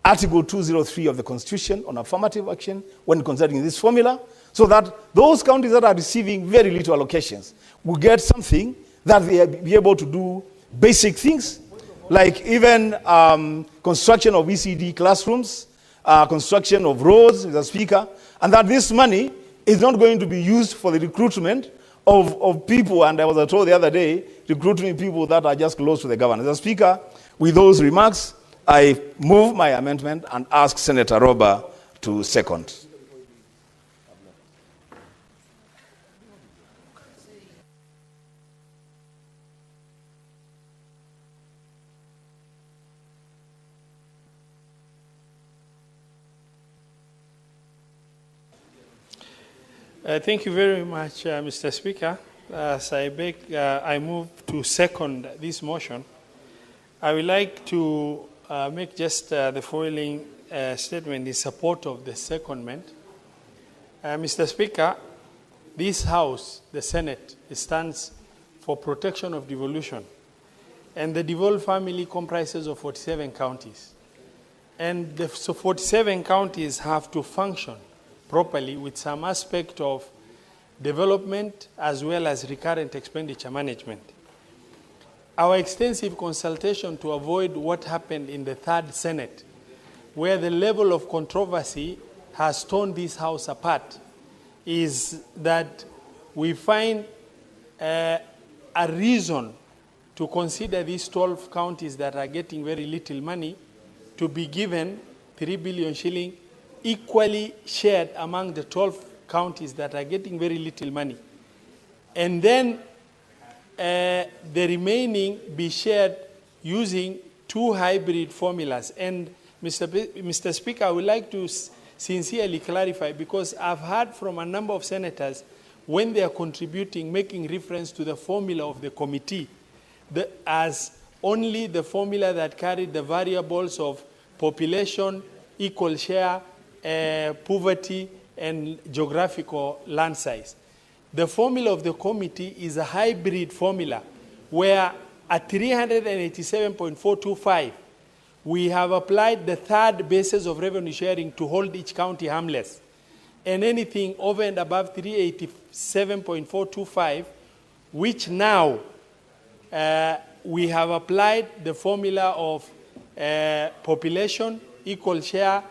Article 203 of the Constitution on affirmative action when considering this formula, so that those counties that are receiving very little allocations will get something that they will be able to do basic things, like even construction of ECD classrooms, construction of roads, Mr. Speaker, and that this money is not going to be used for the recruitment of people, and I was told the other day, recruiting people that are just close to the government. Mr. Speaker, with those remarks, I move my amendment and ask Senator Roba to second. Thank you very much, Mr. Speaker. As I move to second this motion. I would like to make just the following statement in support of the secondment. Mr. Speaker, this House, the Senate, stands for protection of devolution. And the devolved family comprises of 47 counties. And the 47 counties have to function properly with some aspect of development as well as recurrent expenditure management. Our extensive consultation to avoid what happened in the third Senate, where the level of controversy has torn this House apart, is that we find a reason to consider these 12 counties that are getting very little money to be given 3 billion shilling equally shared among the 12 counties that are getting very little money. And then the remaining be shared using two hybrid formulas. And Mr. Speaker, I would like to sincerely clarify, because I've heard from a number of senators when they are contributing, making reference to the formula of the committee as only the formula that carried the variables of population, equal share, poverty, and geographical land size. The formula of the committee is a hybrid formula where at 387.425, we have applied the third basis of revenue sharing to hold each county harmless. And anything over and above 387.425, which now we have applied the formula of population, equal share,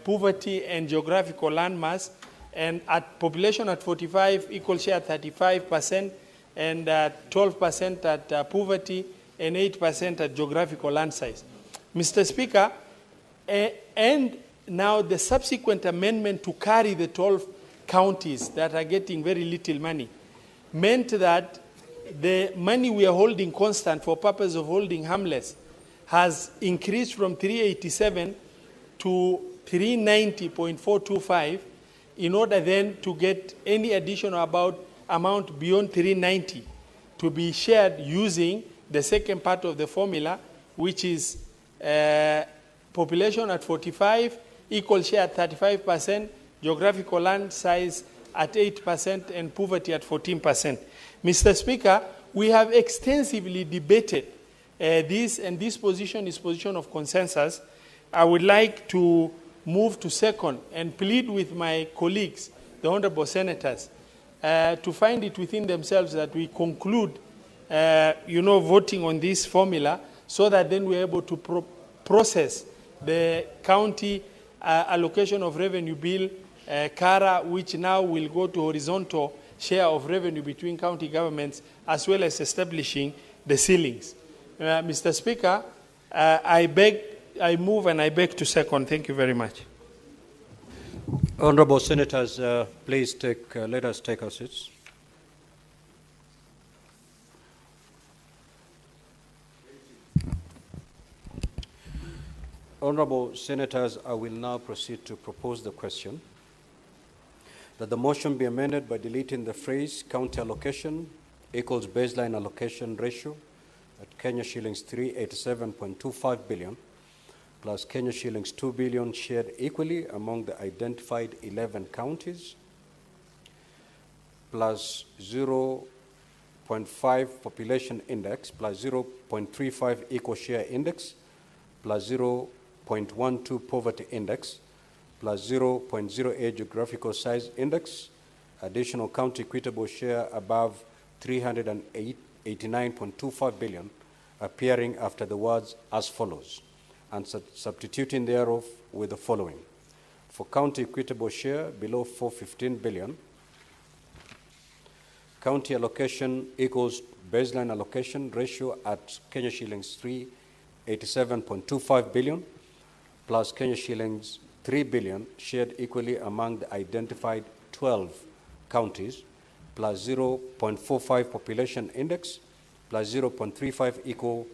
poverty, and geographical landmass, and at population at 45, equal share 35%, and 12% at poverty, and 8% at geographical land size. Mr. Speaker, and now the subsequent amendment to carry the 12 counties that are getting very little money meant that the money we are holding constant for purpose of holding harmless has increased from 387 to 390.425 in order then to get any additional amount beyond 390 to be shared using the second part of the formula, which is population at 45, equal share at 35%, geographical land size at 8%, and poverty at 14%. Mr. Speaker, we have extensively debated this, and this position is position of consensus. I would like to move to second and plead with my colleagues, the honorable senators, to find it within themselves that we conclude, voting on this formula, so that then we're able to process the county allocation of revenue bill, CARA, which now will go to horizontal share of revenue between county governments, as well as establishing the ceilings. Mr. Speaker, I move and I beg to second. Thank you very much. Honorable senators, please let us take our seats. Honorable senators, I will now proceed to propose the question that the motion be amended by deleting the phrase county allocation equals baseline allocation ratio at Kenya shillings 387.25 billion plus Kenya shillings 2 billion shared equally among the identified 11 counties plus 0.5 population index plus 0.35 equal share index plus 0.12 poverty index plus 0.08 geographical size index, additional county equitable share above 389.25 billion appearing after the words as follows, and substituting thereof with the following. For county equitable share below 415 billion, county allocation equals baseline allocation ratio at Kenya shillings 387.25 billion plus Kenya shillings 3 billion shared equally among the identified 12 counties plus 0.45 population index plus 0.35 equal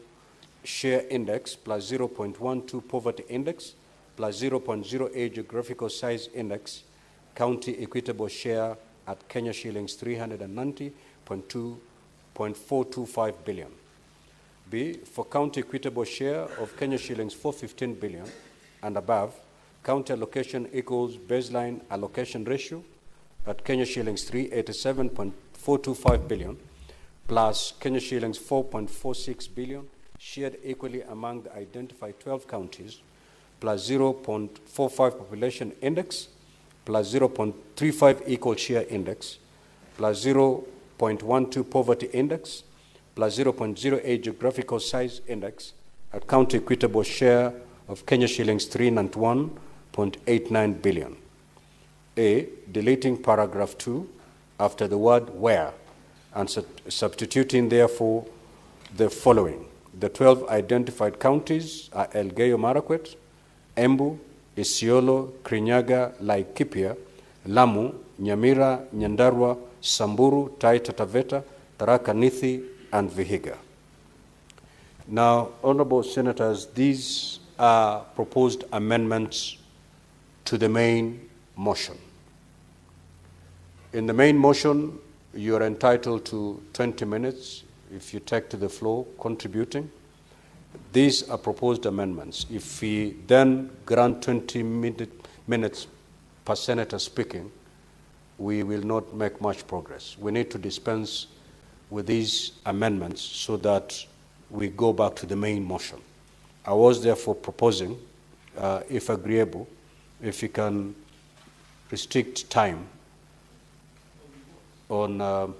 share index plus 0.12 poverty index plus 0.08 geographical size index, county equitable share at Kenya shillings 390.425 billion. B, for county equitable share of Kenya shillings 415 billion and above, county allocation equals baseline allocation ratio at Kenya shillings 387.425 billion plus Kenya shillings 4.46 billion shared equally among the identified 12 counties plus 0.45 population index plus 0.35 equal share index plus 0.12 poverty index plus 0.08 geographical size index at county equitable share of Kenya shillings 391.89 billion. A, deleting paragraph 2 after the word where and substituting therefore the following. The 12 identified counties are Elgeyo Marakwet, Embu, Isiolo, Kirinyaga, Laikipia, Lamu, Nyamira, Nyandarua, Samburu, Taita Taveta, Tharaka Nithi, and Vihiga. Now, honorable senators, these are proposed amendments to the main motion. In the main motion, you are entitled to 20 minutes if you take to the floor contributing. These are proposed amendments. If we then grant 20 minutes per senator speaking, we will not make much progress. We need to dispense with these amendments so that we go back to the main motion. I was therefore proposing, if agreeable, if you can restrict time on,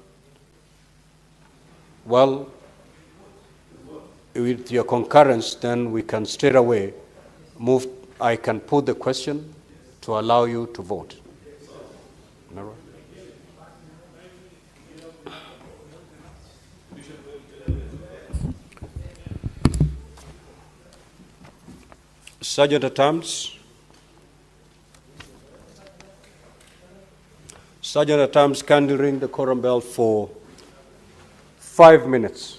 well, with your concurrence, then we can straight away move. I can put the question to allow you to vote. Am I right? Sergeant at Arms. Sergeant at Arms, kindly ring the quorum bell for 5 minutes.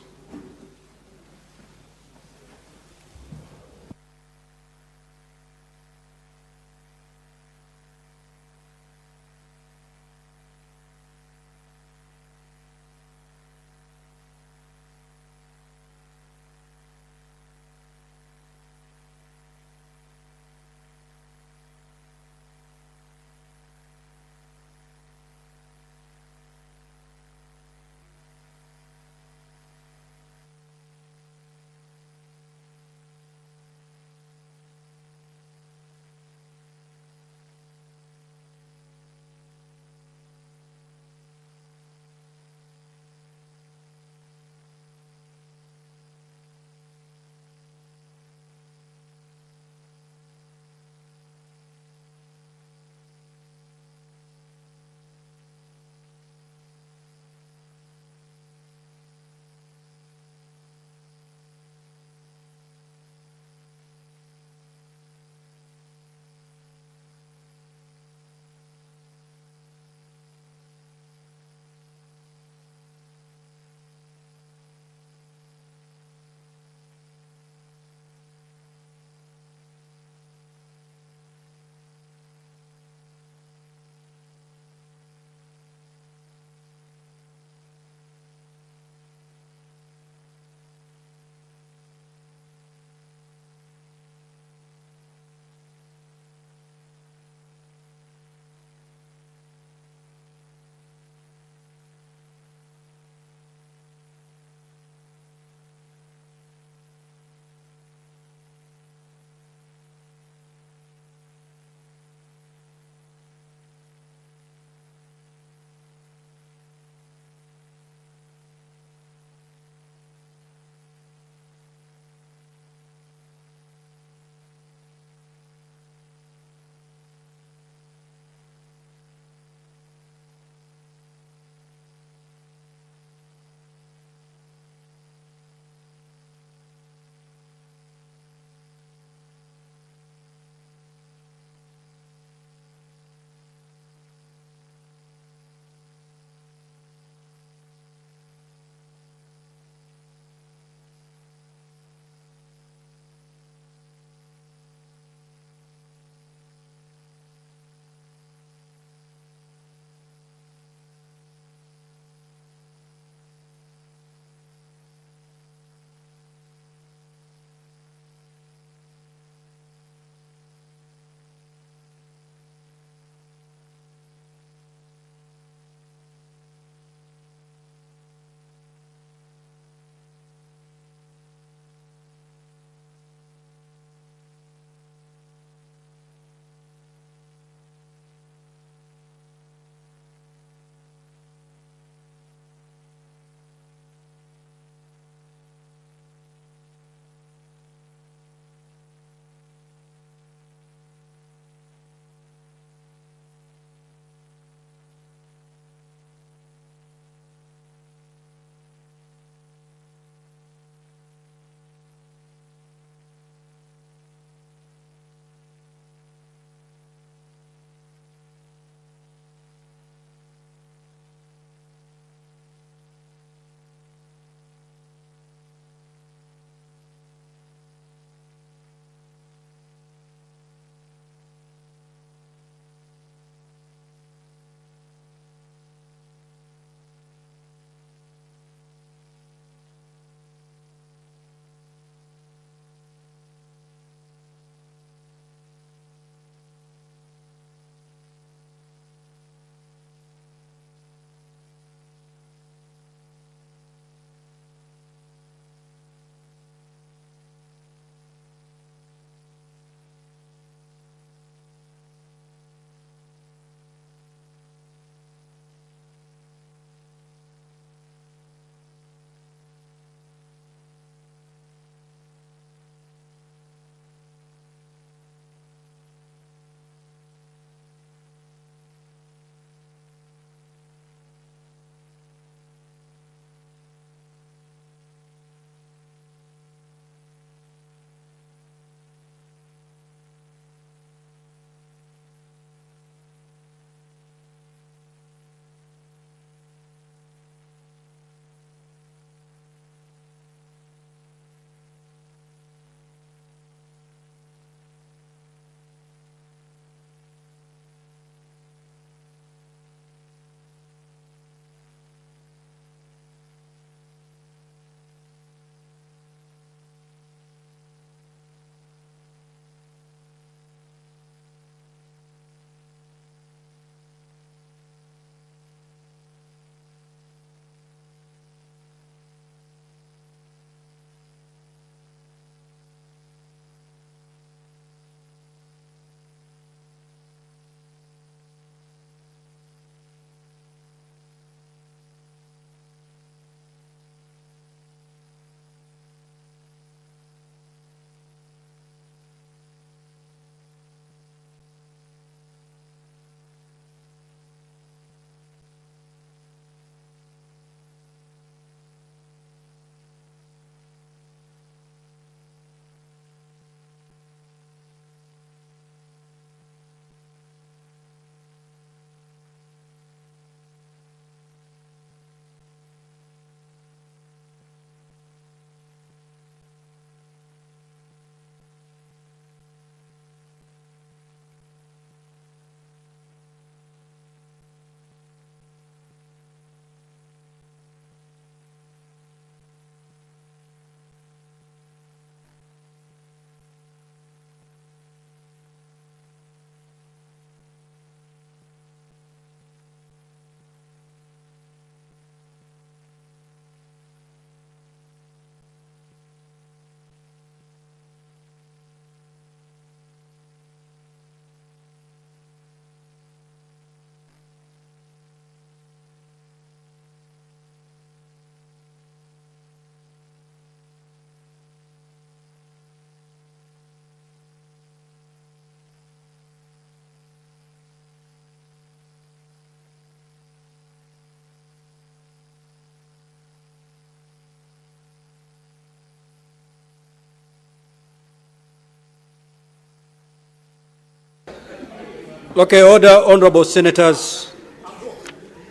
Okay, order, honorable senators.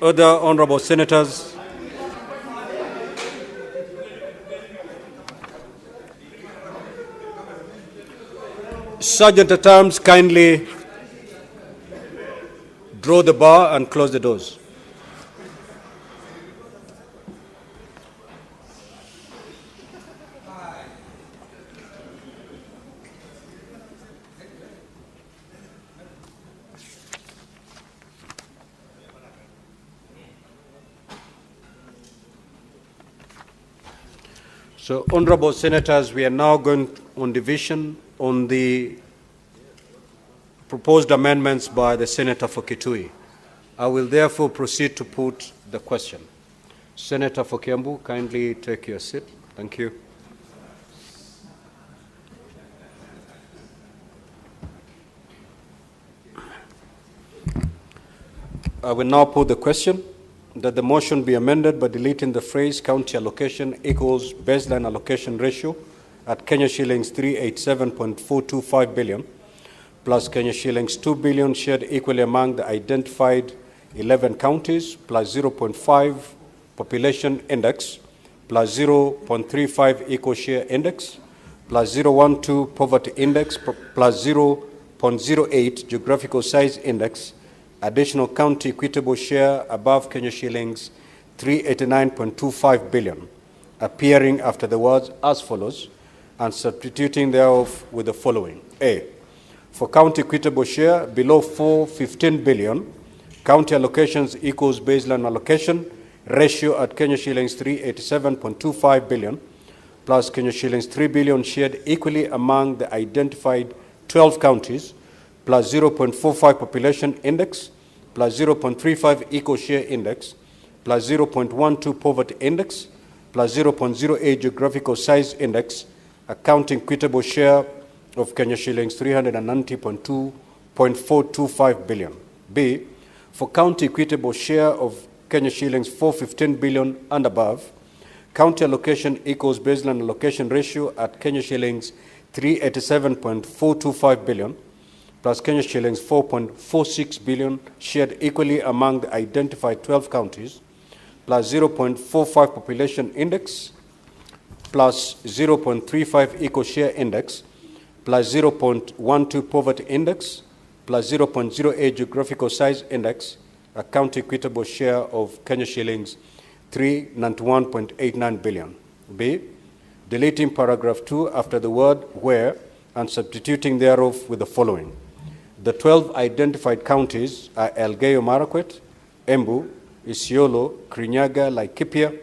Order, honorable senators. Sergeant at arms, kindly draw the bar and close the doors. So, honorable senators, we are now going on division on the proposed amendments by the Senator for Kitui. I will therefore proceed to put the question. Senator for Kiambu, kindly take your seat. Thank you. I will now put the question that the motion be amended by deleting the phrase county allocation equals baseline allocation ratio at Kenya shillings 387.425 billion plus Kenya shillings 2 billion shared equally among the identified 11 counties plus 0.5 population index plus 0.35 eco share index plus 0.12 poverty index plus 0.08 geographical size index, additional county equitable share above Kenya shillings 389.25 billion, appearing after the words as follows, and substituting thereof with the following. A, for county equitable share below 415 billion, county allocations equals baseline allocation ratio at Kenya shillings 387.25 billion plus Kenya shillings 3 billion shared equally among the identified 12 counties plus 0.45 population index, plus 0.35 eco share index, plus 0.12 poverty index, plus 0.08 geographical size index, accounting equitable share of Kenya shillings 390.425 billion. B, for county equitable share of Kenya shillings 415 billion and above, county allocation equals baseline allocation ratio at Kenya shillings 387.425 billion, plus Kenya shillings 4.46 billion shared equally among the identified 12 counties, plus 0.45 population index, plus 0.35 eco share index, plus 0.12 poverty index, plus 0.08 geographical size index, a county equitable share of Kenya shillings 391.89 billion. B, deleting paragraph 2 after the word where and substituting thereof with the following. The 12 identified counties are Elgeyo Marakwet, Embu, Isiolo, Kirinyaga, Laikipia,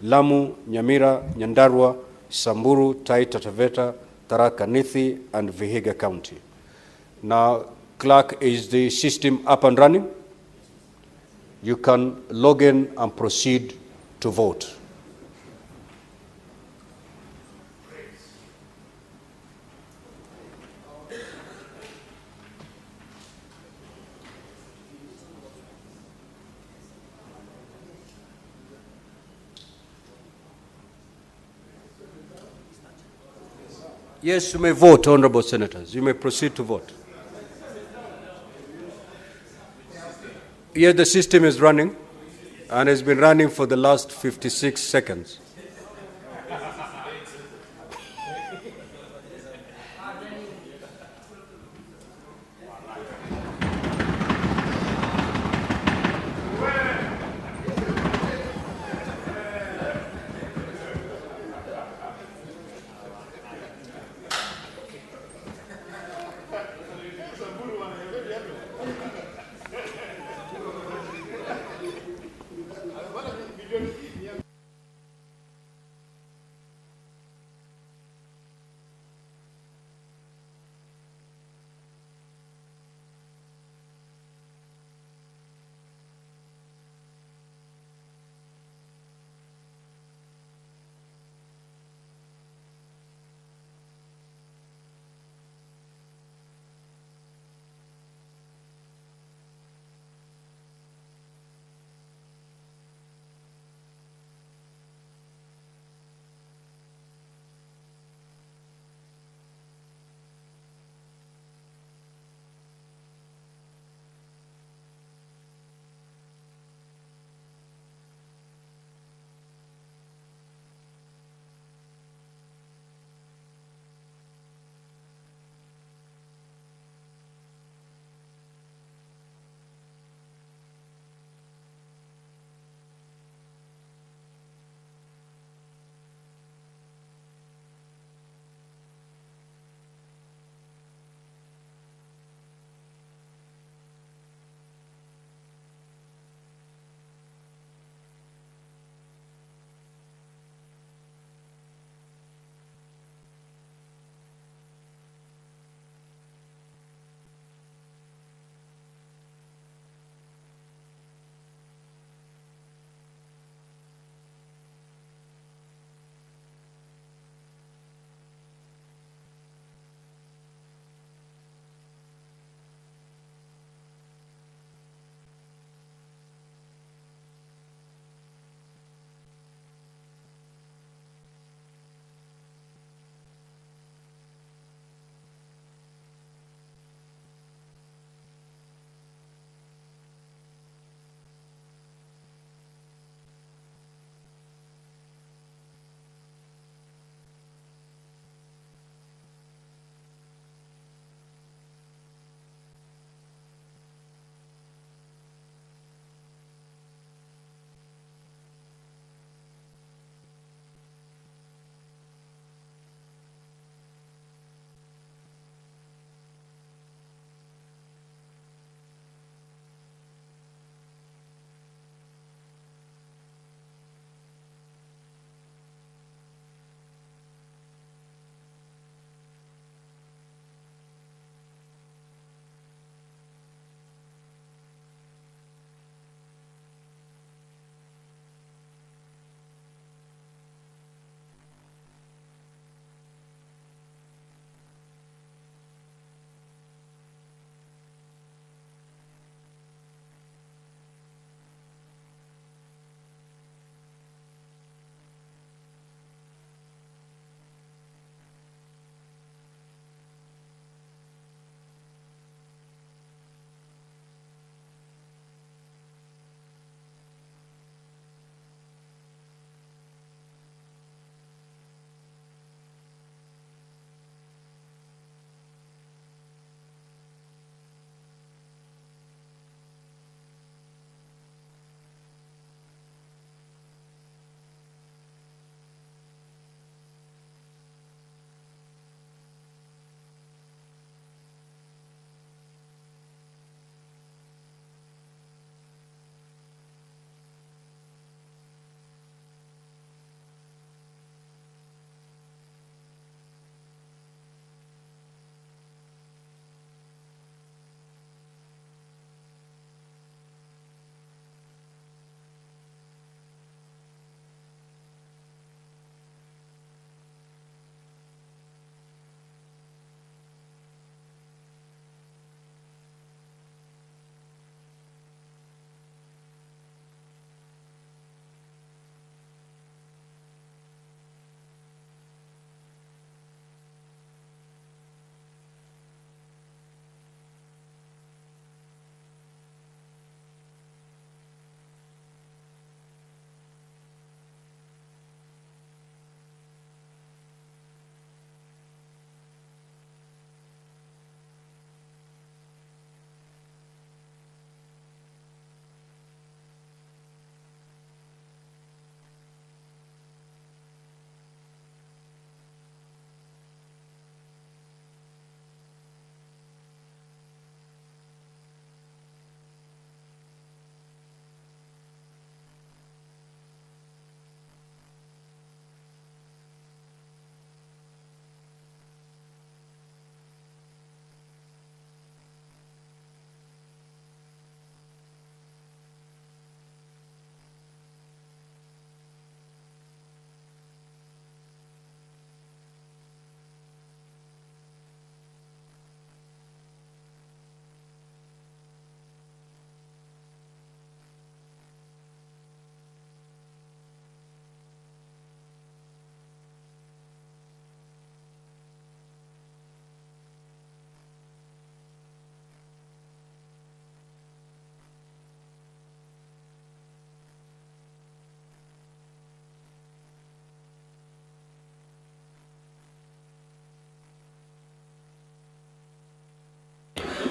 Lamu, Nyamira, Nyandarua, Samburu, Taita Taveta, Tharaka Nithi, and Vihiga County. Now, clerk, is the system up and running? You can log in and proceed to vote. Yes, you may vote, honorable senators. You may proceed to vote. Yes, the system is running and has been running for the last 56 seconds.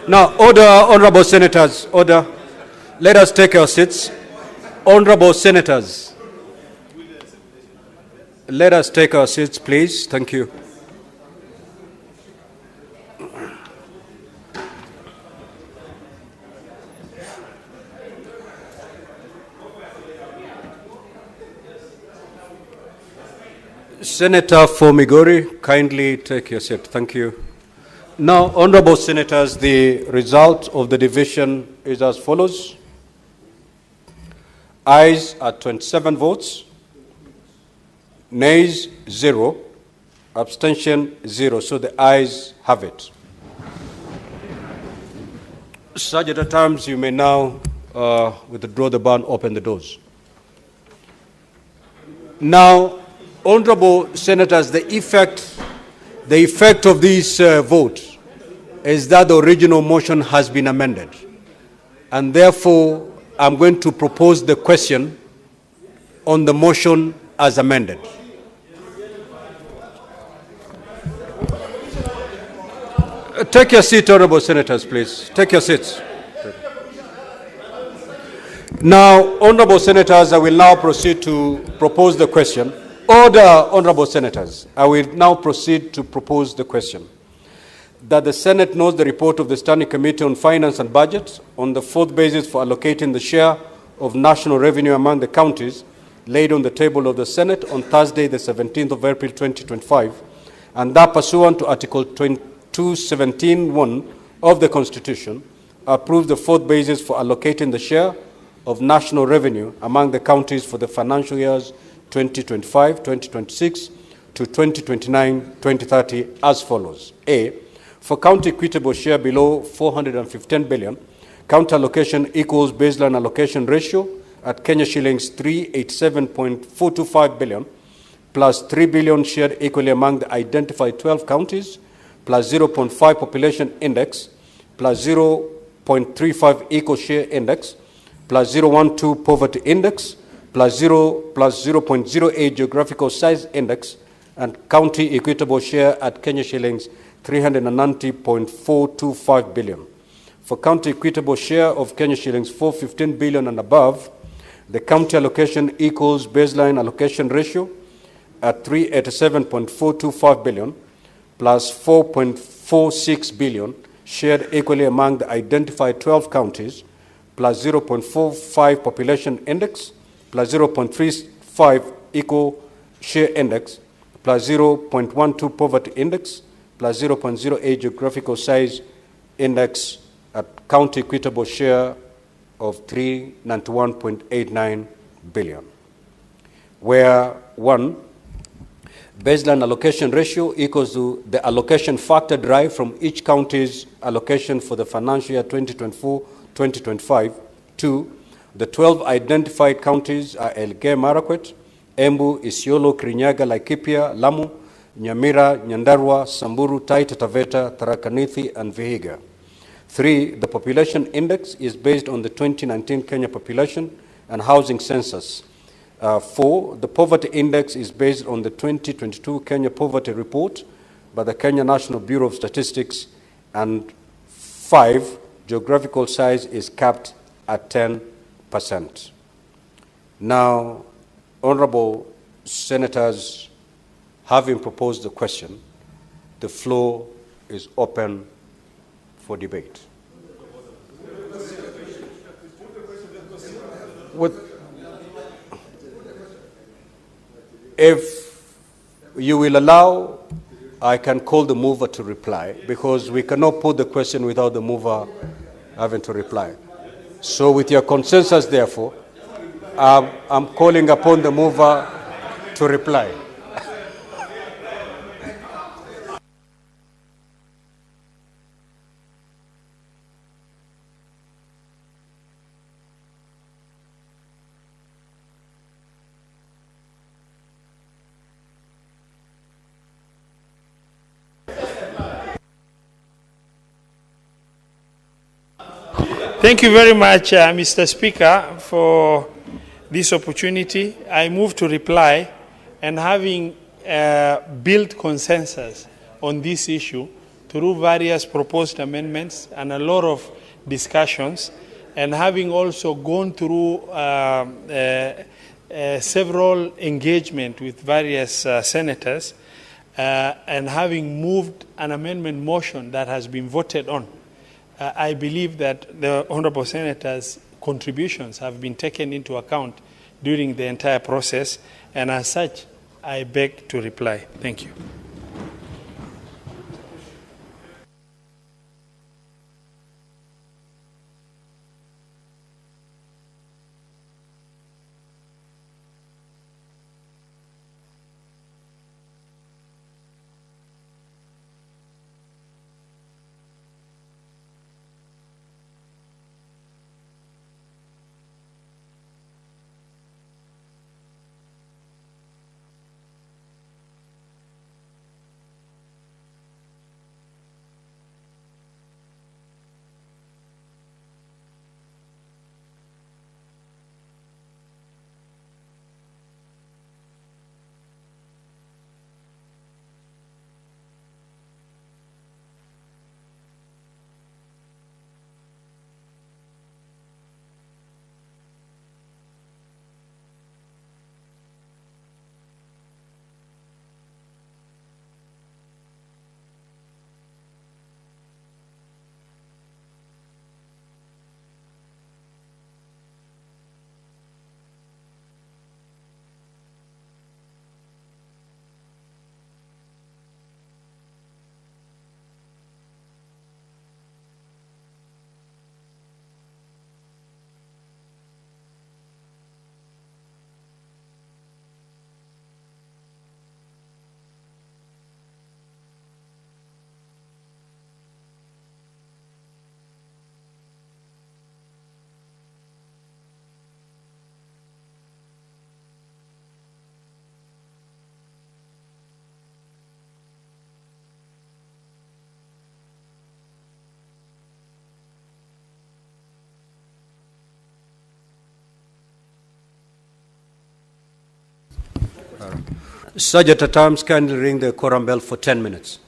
Now, order, honorable senators, order. Let us take our seats. Honorable senators, let us take our seats, please. Thank you. Senator for Migori, kindly take your seat. Thank you. Now, honorable senators, the result of the division is as follows. Ayes are 27 votes, nays 0, abstention 0. So the ayes have it. Sergeant at arms, you may now withdraw the ban, open the doors. Now, honorable senators, the effect of this vote is that the original motion has been amended, and therefore I'm going to propose the question on the motion as amended. Take your seat, honorable senators, please. Take your seats. Now, honorable senators, I will now proceed to propose the question. Order, honorable senators. I will now proceed to propose the question that the Senate knows the report of the Standing Committee on Finance and Budget on the fourth basis for allocating the share of national revenue among the counties laid on the table of the Senate on Thursday, the 17th of April, 2025, and that pursuant to Article 217(1) of the Constitution, approve the fourth basis for allocating the share of national revenue among the counties for the financial years 2025, 2026 to 2029, 2030 as follows. A, for county equitable share below 415 billion, county allocation equals baseline allocation ratio at Kenya shillings 387.425 billion plus 3 billion shared equally among the identified 12 counties plus 0.5 population index plus 0.35 eco share index plus 0.12 poverty index plus 0.08 geographical size index and county equitable share at Kenya shillings 390.425 billion. For county equitable share of Kenya shillings 415 billion and above, the county allocation equals baseline allocation ratio at 387.425 billion plus 4.46 billion shared equally among the identified 12 counties plus 0.45 population index plus 0.35 eco share index plus 0.12 poverty index plus 0.08 geographical size index at county equitable share of 391.89 billion. Where 1, baseline allocation ratio equals to the allocation factor derived from each county's allocation for the financial year 2024-2025. 2, the 12 identified counties are Elgeyo Marakwet, Embu, Isiolo, Kirinyaga, Laikipia, Lamu, Nyamira, Nyandarua, Samburu, Taita Taveta, Tharaka Nithi, and Vihiga. 3, the population index is based on the 2019 Kenya population and housing census. 4, the poverty index is based on the 2022 Kenya poverty report by the Kenya National Bureau of Statistics. And 5, geographical size is capped at 10%. Now, honorable senators, having proposed the question, the floor is open for debate. If you will allow, I can call the mover to reply, because we cannot put the question without the mover having to reply. So with your consensus, therefore, I'm calling upon the mover to reply. Thank you very much, Mr. Speaker, for this opportunity. I move to reply, and having built consensus on this issue through various proposed amendments and a lot of discussions, and having also gone through several engagement with various senators, and having moved an amendment motion that has been voted on, I believe that the honorable senators' contributions have been taken into account during the entire process, and as such, I beg to reply. Thank you. Sergeant at arms, kindly ring the quorum bell for 10 minutes.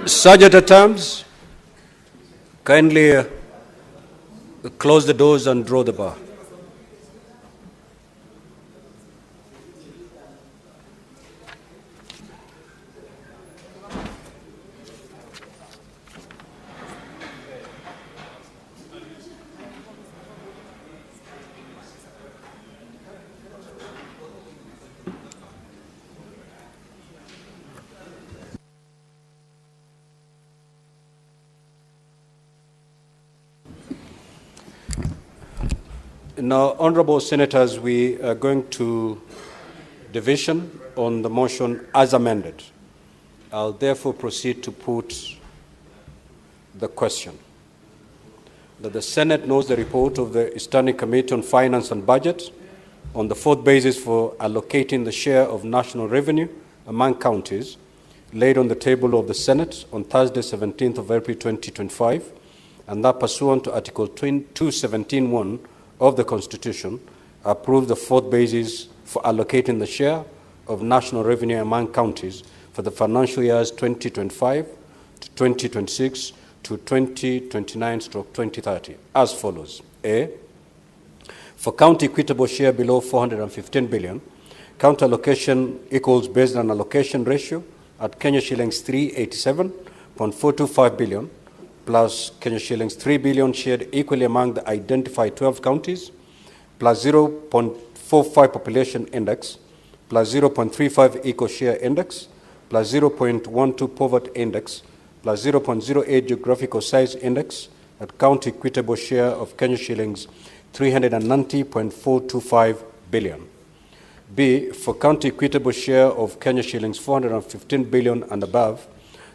Sergeant at arms, kindly close the doors and draw the bar. Now, honorable senators, we are going to division on the motion as amended. I'll therefore proceed to put the question that the Senate knows the report of the Standing Committee on Finance and Budget on the fourth basis for allocating the share of national revenue among counties laid on the table of the Senate on Thursday, 17th of April 2025, and that pursuant to Article 217(1) of the Constitution, approve the fourth basis for allocating the share of national revenue among counties for the financial years 2025 to 2026 to 2029/2030 as follows. A, for county equitable share below 415 billion, county allocation equals based on allocation ratio at Kenya shillings 387.425 billion plus Kenya shillings 3 billion shared equally among the identified 12 counties, plus 0.45 population index, plus 0.35 eco-share index, plus 0.12 poverty index, plus 0.08 geographical size index at county equitable share of Kenya shillings 390.425 billion. B, for county equitable share of Kenya shillings 415 billion and above,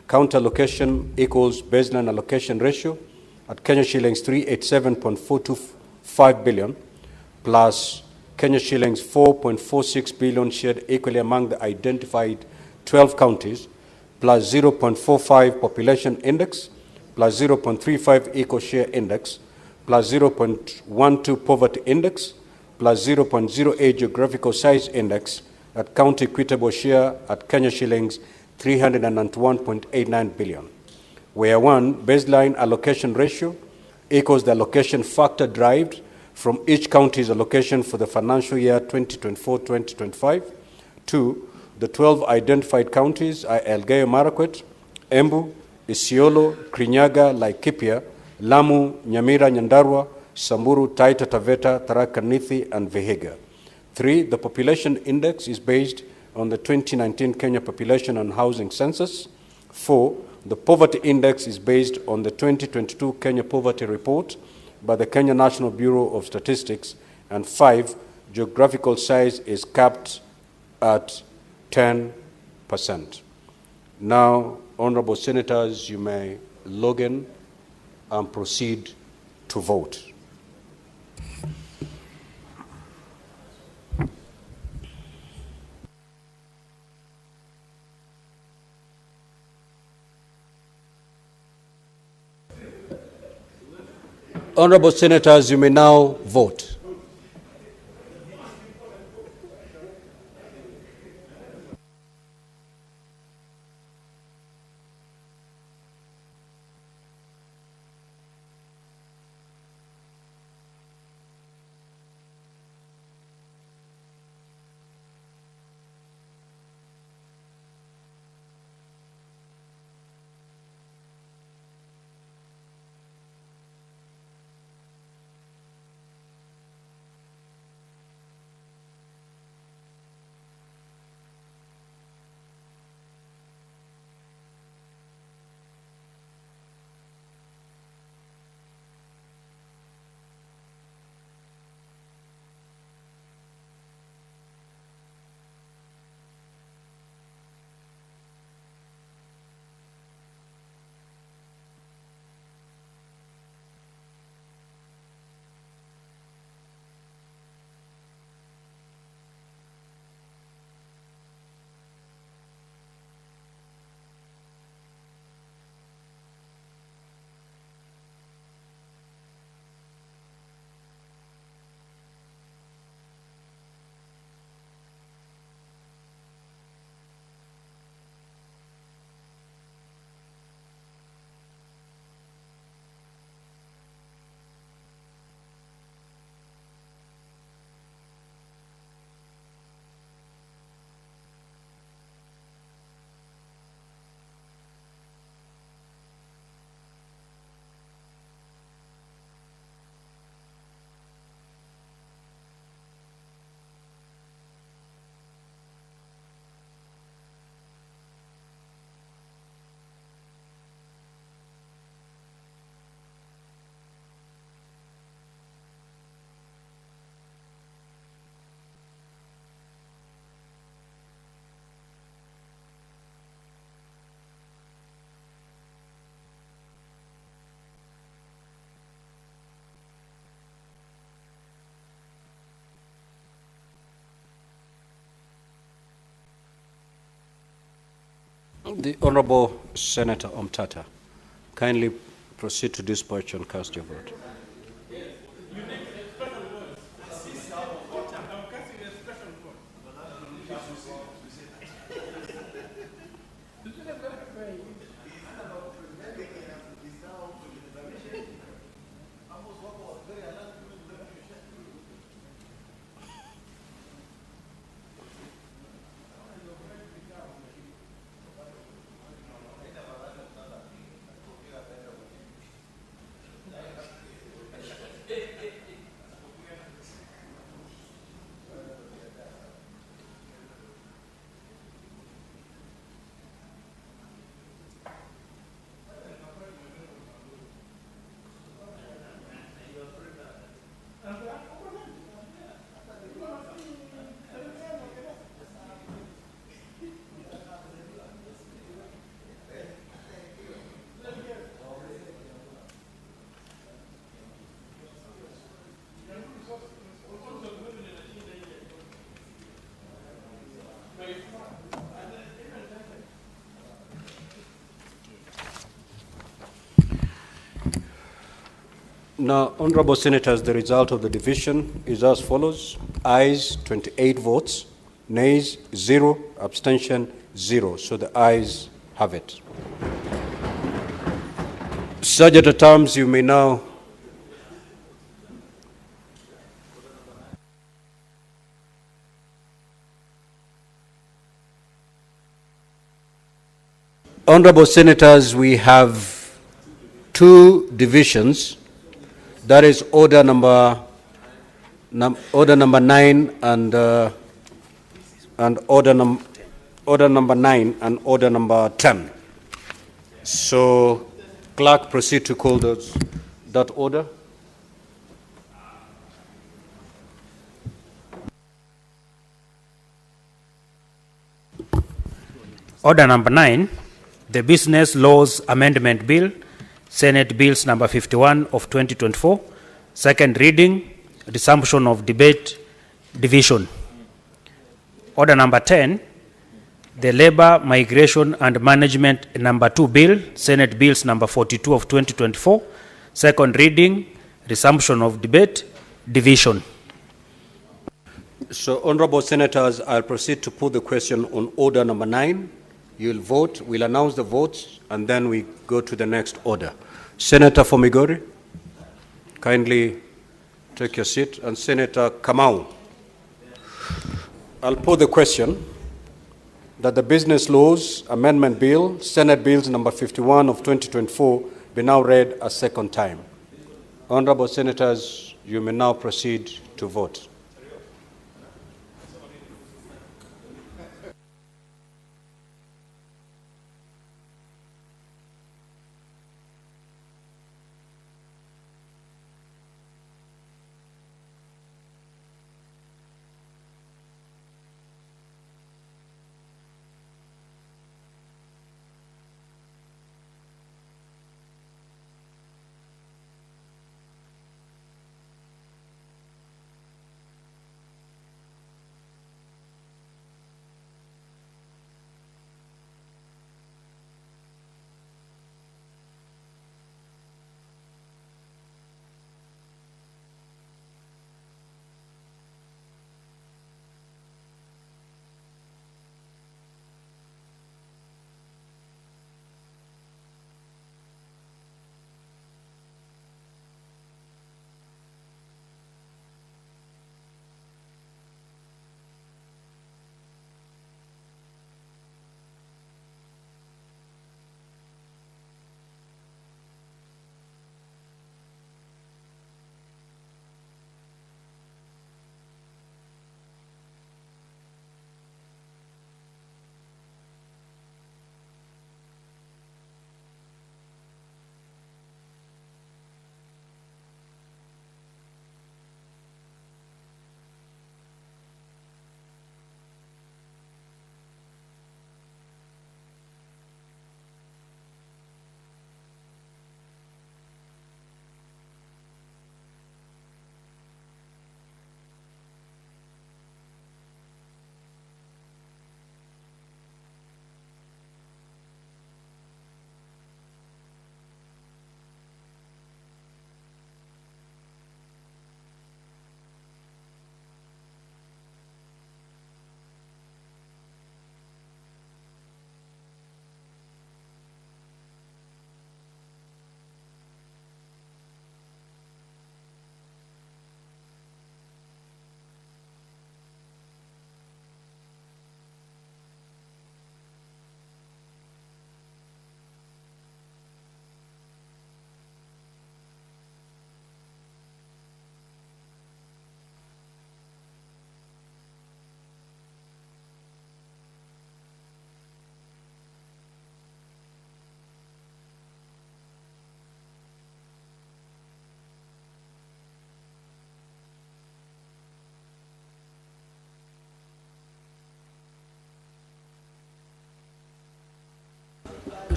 county allocation equals baseline allocation ratio at Kenya shillings 387.425 billion plus Kenya shillings 4.46 billion shared equally among the identified 12 counties plus 0.45 population index plus 0.35 eco-share index plus 0.12 poverty index plus 0.08 geographical size index at county equitable share at Kenya shillings 391.89 billion, where one, baseline allocation ratio equals the allocation factor derived from each county's allocation for the financial year 2024-2025. Two, the 12 identified counties are Elgeyo Marakwet, Embu, Isiolo, Kirinyaga, Laikipia, Lamu, Nyamira, Nyandarua, Samburu, Taita Taveta, Tharaka Nithi, and Vihiga. Three, the population index is based on the 2019 Kenya Population and Housing Census. 4, the poverty index is based on the 2022 Kenya Poverty Report by the Kenya National Bureau of Statistics. And 5, geographical size is capped at 10%. Now, honorable senators, you may log in and proceed to vote. Honorable senators, you may now vote. The Honorable Senator Omtata, kindly proceed to dispatch and cast your vote. Now, Honorable Senators, the result of the division is as follows. Ayes 28 votes, nays 0, abstention 0. So the ayes have it. Sergeant at Arms, you may now Honorable Senators, we have two divisions. That is order number 9 and order number 9 and order number 10. So, clerk, proceed to call that order. Order number 9, the Business Laws Amendment Bill, Senate Bills number 51 of 2024, second reading, resumption of debate, division. Order number 10, the Labor, Migration and Management number 2 Bill, Senate Bills number 42 of 2024, second reading, resumption of debate, division. So, Honorable Senators, I'll proceed to put the question on order number 9. You'll vote, we'll announce the votes, and then we go to the next order. Senator for Migori, kindly take your seat, and Senator Kamau. I'll put the question that the Business Laws Amendment Bill, Senate Bills number 51 of 2024, be now read a second time. Honorable Senators, you may now proceed to vote.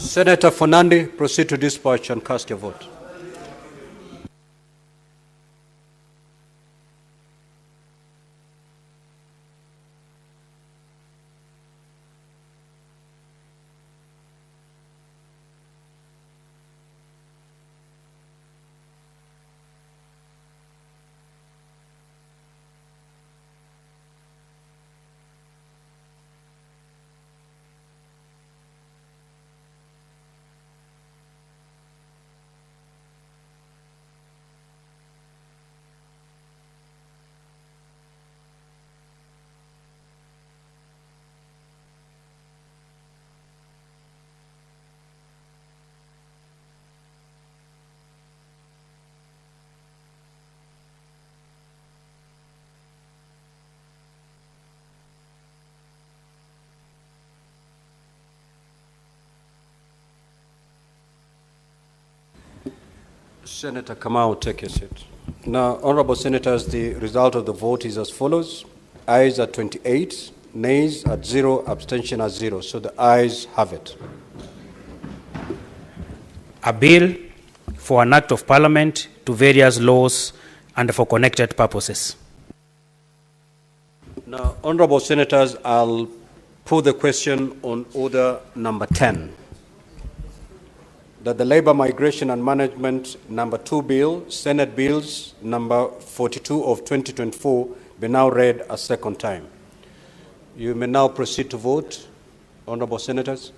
Senator Fernandi, proceed to dispatch and cast your vote. Senator Kamau, take your seat. Now, honorable senators, the result of the vote is as follows. Ayes are 28, nays at 0, abstention at 0. So the ayes have it. A bill for an act of parliament to various laws and for connected purposes. Now, honorable senators, I'll put the question on order number 10. That the Labor Migration and Management number 2 bill, Senate bills number 42 of 2024, be now read a second time. You may now proceed to vote, honorable senators.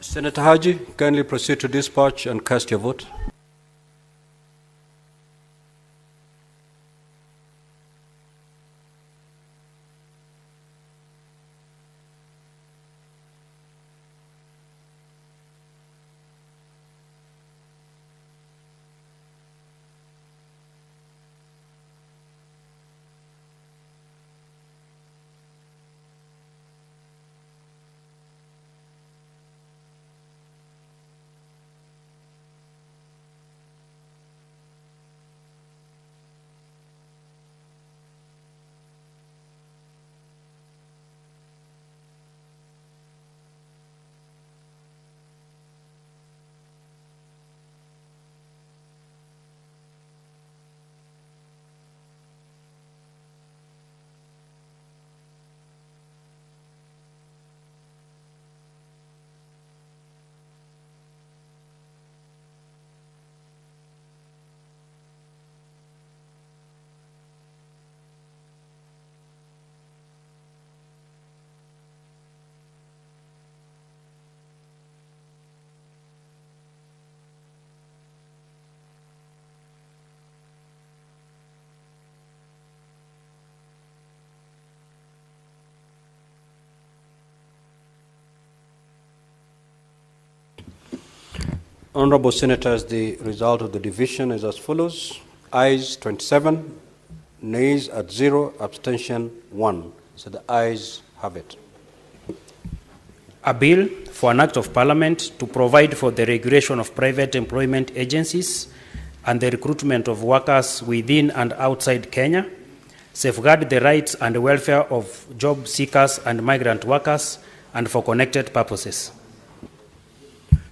Senator Haji, kindly proceed to dispatch and cast your vote. Honorable Senators, the result of the division is as follows. Ayes 27, nays at 0, abstention 1. So the ayes have it. A bill for an act of parliament to provide for the regulation of private employment agencies and the recruitment of workers within and outside Kenya, safeguard the rights and welfare of job seekers and migrant workers, and for connected purposes.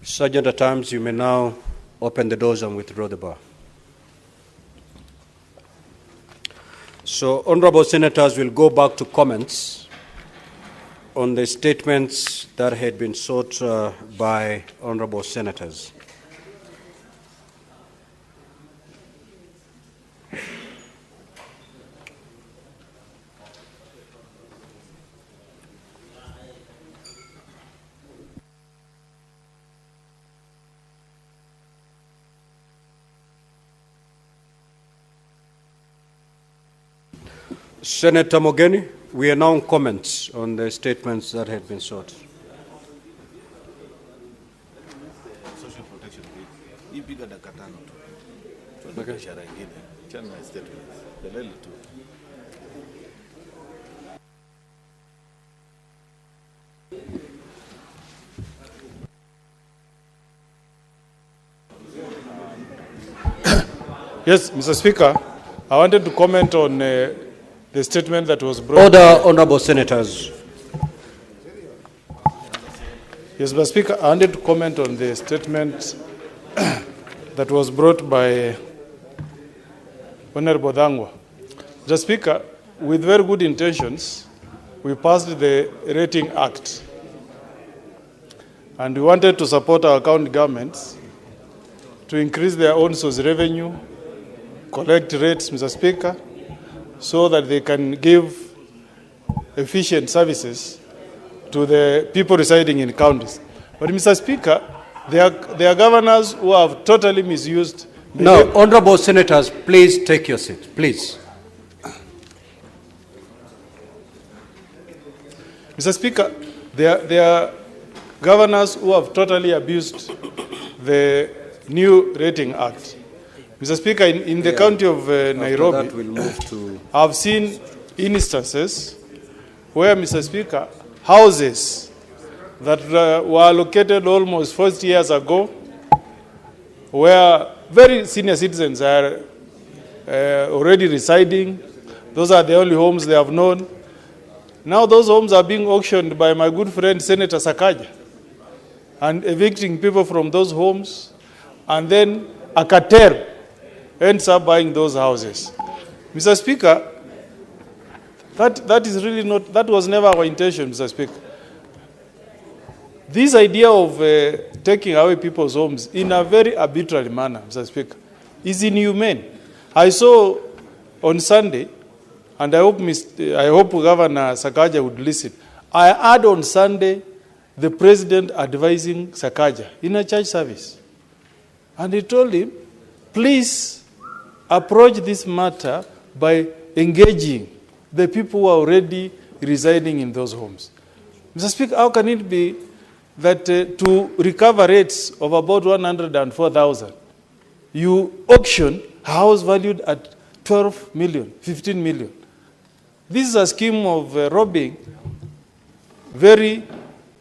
Sergeant at Arms, you may now open the doors and withdraw the bar. So, honorable senators, will go back to comments on the statements that had been sought by honorable senators. Senator Mogeni, we are now on comments on the statements that had been sought. Social protection Yes, Mr. Speaker, I wanted to comment on the statement that was brought. Order, honorable senators. Yes, Mr. Speaker, I wanted to comment on the statement that was brought by Honorable Odinga. Mr. Speaker, with very good intentions, we passed the Rating Act, and we wanted to support our county governments to increase their own source revenue, collect rates, Mr. Speaker, so that they can give efficient services to the people residing in counties. But, Mr. Speaker, there are governors who have totally misused. No, honorable senators, please take your seats, please. Mr. Speaker, there are governors who have totally abused the new Rating Act. Mr. Speaker, in the county of Nairobi, we'll move to I've seen instances where, Mr. Speaker, houses that were located almost 40 years ago, where very senior citizens are already residing. Those are the only homes they have known. Now those homes are being auctioned by my good friend Senator Sakaja, and evicting people from those homes, and then a cartel ends up buying those houses. Mr. Speaker, that is really not, that was never our intention, Mr. Speaker. This idea of taking away people's homes in a very arbitrary manner, Mr. Speaker, is inhumane. I saw on Sunday, and I hope Governor Sakaja would listen, I heard on Sunday the president advising Sakaja in a church service. And he told him, please approach this matter by engaging the people who are already residing in those homes. Mr. Speaker, how can it be that to recover rates of about 104,000, you auction a house valued at 12 million, 15 million? This is a scheme of robbing very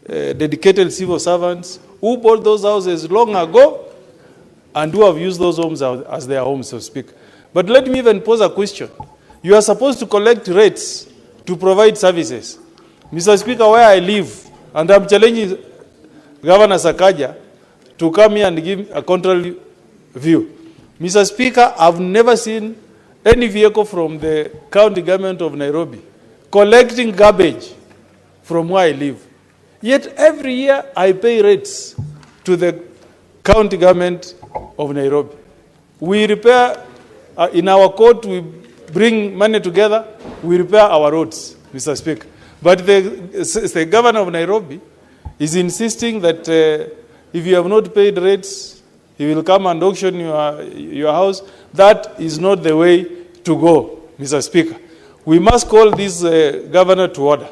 dedicated civil servants who bought those houses long ago and who have used those homes as their homes, so to speak. But let me even pose a question. You are supposed to collect rates to provide services. Mr. Speaker, where I live, and I'm challenging Governor Sakaja to come here and give a contrary view. Mr. Speaker, I've never seen any vehicle from the county government of Nairobi collecting garbage from where I live. Yet every year I pay rates to the county government of Nairobi. We repair, in our court, we bring money together, we repair our roads, Mr. Speaker. But the governor of Nairobi is insisting that if you have not paid rates, he will come and auction your house. That is not the way to go, Mr. Speaker. We must call this governor to order.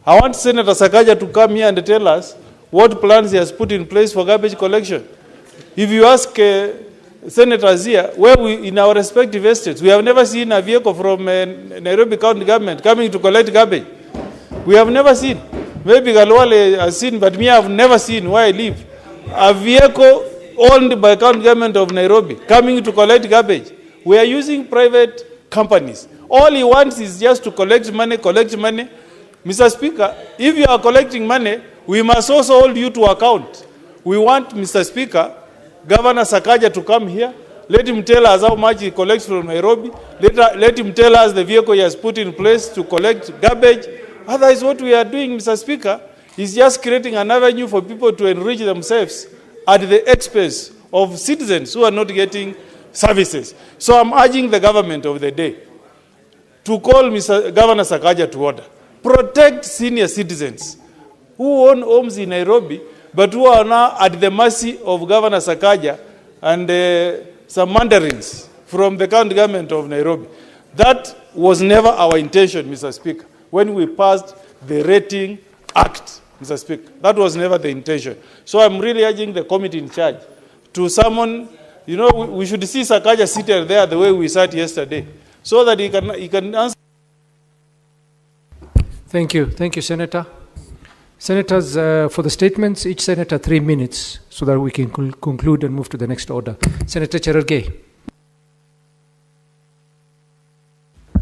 I want Senator Sakaja to come here and tell us what plans he has put in place for garbage collection. If you ask senators here, where we, in our respective estates, we have never seen a vehicle from Nairobi County government coming to collect garbage. We have never seen. Maybe Galwale has seen, but me I have never seen where I live. A vehicle owned by county government of Nairobi coming to collect garbage. We are using private companies. All he wants is just to collect money, collect money. Mr. Speaker, if you are collecting money, we must also hold you to account. We want, Mr. Speaker, Governor Sakaja to come here. Let him tell us how much he collects from Nairobi. Let him tell us the vehicle he has put in place to collect garbage. Otherwise, what we are doing, Mr. Speaker, is just creating an avenue for people to enrich themselves at the expense of citizens who are not getting services. So I'm urging the government of the day to call Mr. Governor Sakaja to order. Protect senior citizens who own homes in Nairobi, but who are now at the mercy of Governor Sakaja and some mandarins from the county government of Nairobi. That was never our intention, Mr. Speaker, when we passed the Rating Act, Mr. Speaker. That was never the intention. So I'm really urging the committee in charge to summon, you know, we should see Sakaja seated there the way we sat yesterday, so that he can answer. Thank you, Senator. Senators, for the statements, each senator 3 minutes, so that we can conclude and move to the next order. Senator Cherargei.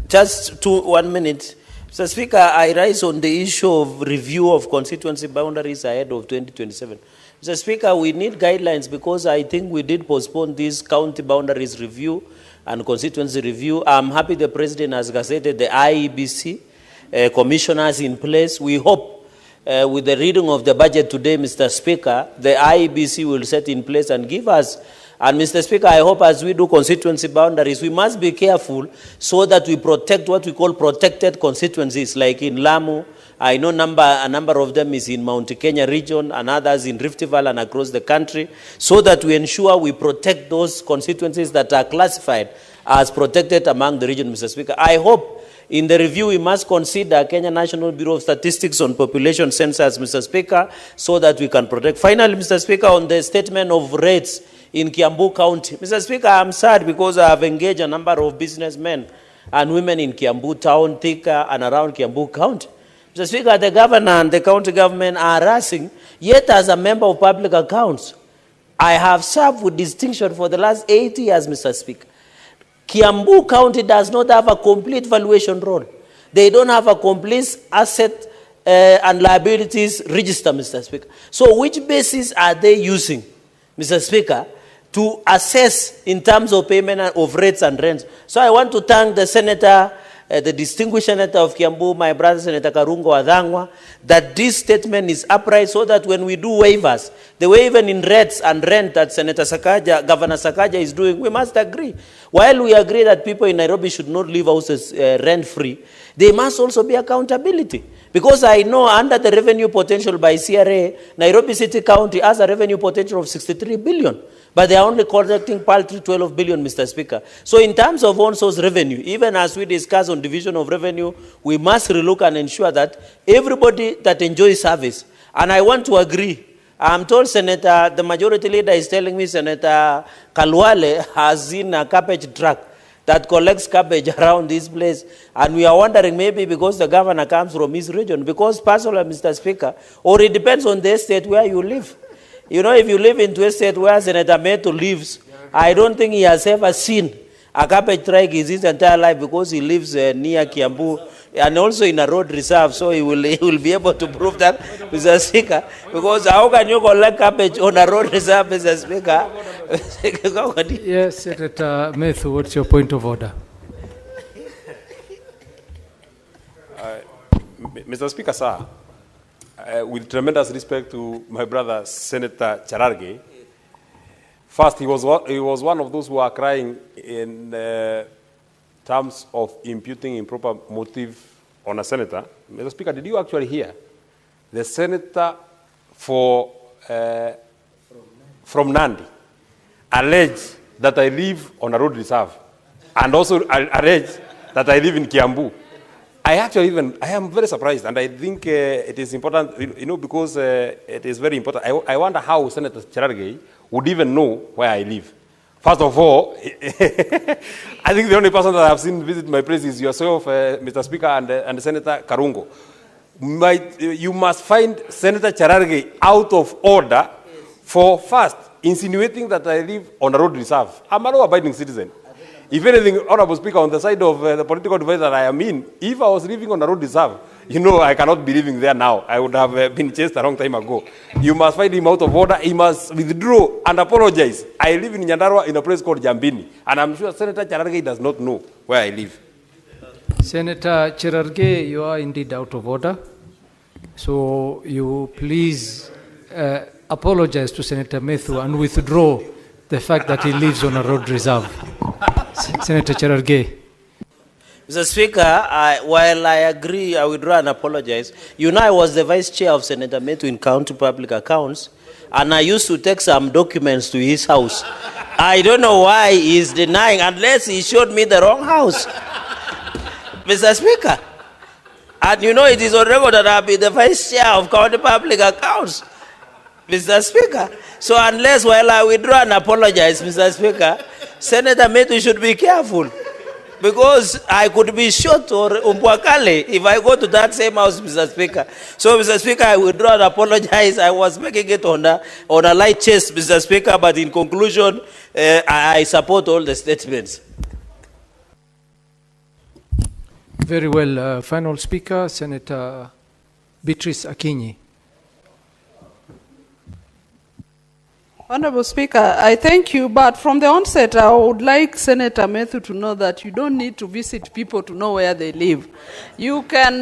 Just 1 minute. Mr. Speaker, I rise on the issue of review of constituency boundaries ahead of 2027. Mr. Speaker, we need guidelines because I think we did postpone this county boundaries review and constituency review. I'm happy the President has gazetted the IEBC commissioners in place. We hope with the reading of the budget today, Mr. Speaker, the IEBC will set in place and give us. And Mr. Speaker, I hope as we do constituency boundaries, we must be careful so that we protect what we call protected constituencies, like in Lamu. I know a number of them is in Mount Kenya region and others in Rift Valley and across the country, so that we ensure we protect those constituencies that are classified as protected among the region, Mr. Speaker. I hope in the review, we must consider Kenya National Bureau of Statistics on population census, Mr. Speaker, so that we can protect. Finally, Mr. Speaker, on the statement of rates in Kiambu County. Mr. Speaker, I'm sad because I have engaged a number of businessmen and women in Kiambu Town, Thika, and around Kiambu County. Mr. Speaker, the governor and the county government are harassing, yet as a member of public accounts, I have served with distinction for the last 8 years, Mr. Speaker. Kiambu County does not have a complete valuation roll. They don't have a complete asset and liabilities register, Mr. Speaker. So which basis are they using, Mr. Speaker, to assess in terms of payment of rates and rents? So I want to thank the senator, the distinguished senator of Kiambu, my brother Senator Karungo Adhangwa, that this statement is upright so that when we do waivers, the waiver in rates and rent that Senator Sakaja, Governor Sakaja is doing, we must agree. While we agree that people in Nairobi should not leave houses rent-free, there must also be accountability. Because I know under the revenue potential by CRA, Nairobi City County has a revenue potential of 63 billion. But they are only collecting paltry 12 billion, Mr. Speaker. So in terms of on-source revenue, even as we discuss on division of revenue, we must relook and ensure that everybody that enjoys service, and I want to agree, I'm told Senator, the majority leader is telling me Senator Kalwale has seen a cabbage truck that collects cabbage around this place. And we are wondering maybe because the governor comes from his region, because personally, Mr. Speaker, or it depends on the estate where you live. You know, if you live in a state where Senator Meto lives, I don't think he has ever seen a cabbage truck his entire life because he lives near Kiambu and also in a road reserve, so he will be able to prove that, Mr. Speaker, because how can you collect cabbage on a road reserve, Mr. Speaker? Yes, Senator Methu, what's your point of order? Mr. Speaker, sir, with tremendous respect to my brother, Senator Cherargei, first, he was one of those who are crying in terms of imputing improper motive on a senator. Mr. Speaker, did you actually hear the senator from Nandi alleged that I live on a road reserve and also alleged that I live in Kiambu? I am very surprised, and I think it is important, because it is very important. I wonder how Senator Cherargei would even know where I live. First of all, I think the only person that I have seen visit my place is yourself, Mr. Speaker, and Senator Karungo. You must find Senator Cherargei out of order for first insinuating that I live on a road reserve. I'm a law-abiding citizen. If anything, Honorable Speaker, on the side of the political advice that I am in, if I was living on a road reserve, you know, I cannot be living there now. I would have been chased a long time ago. You must find him out of order. He must withdraw and apologize. I live in Nyandarua in a place called Jambini, and I'm sure Senator Cherargei does not know where I live. Senator Cherargei, you are indeed out of order. So you please apologize to Senator Methu and withdraw the fact that he lives on a road reserve. Senator Cherargei. Mr. Speaker, while I agree, I withdraw and apologize. You know, I was the vice chair of Senator Methu in County Public Accounts, and I used to take some documents to his house. I don't know why he is denying, unless he showed me the wrong house. Mr. Speaker, and you know it is on record that I'll be the vice chair of County Public Accounts, Mr. Speaker. So unless, while I withdraw and apologize, Mr. Speaker, Senator Methu should be careful. Because I could be shot or umpwakale if I go to that same house, Mr. Speaker. So, Mr. Speaker, I withdraw and apologize. I was making it on a light chest, Mr. Speaker, but in conclusion, I support all the statements. Very well. Final speaker, Senator Beatrice Akinyi. Honorable Speaker, I thank you, but from the onset, I would like Senator Methu to know that you don't need to visit people to know where they live. You can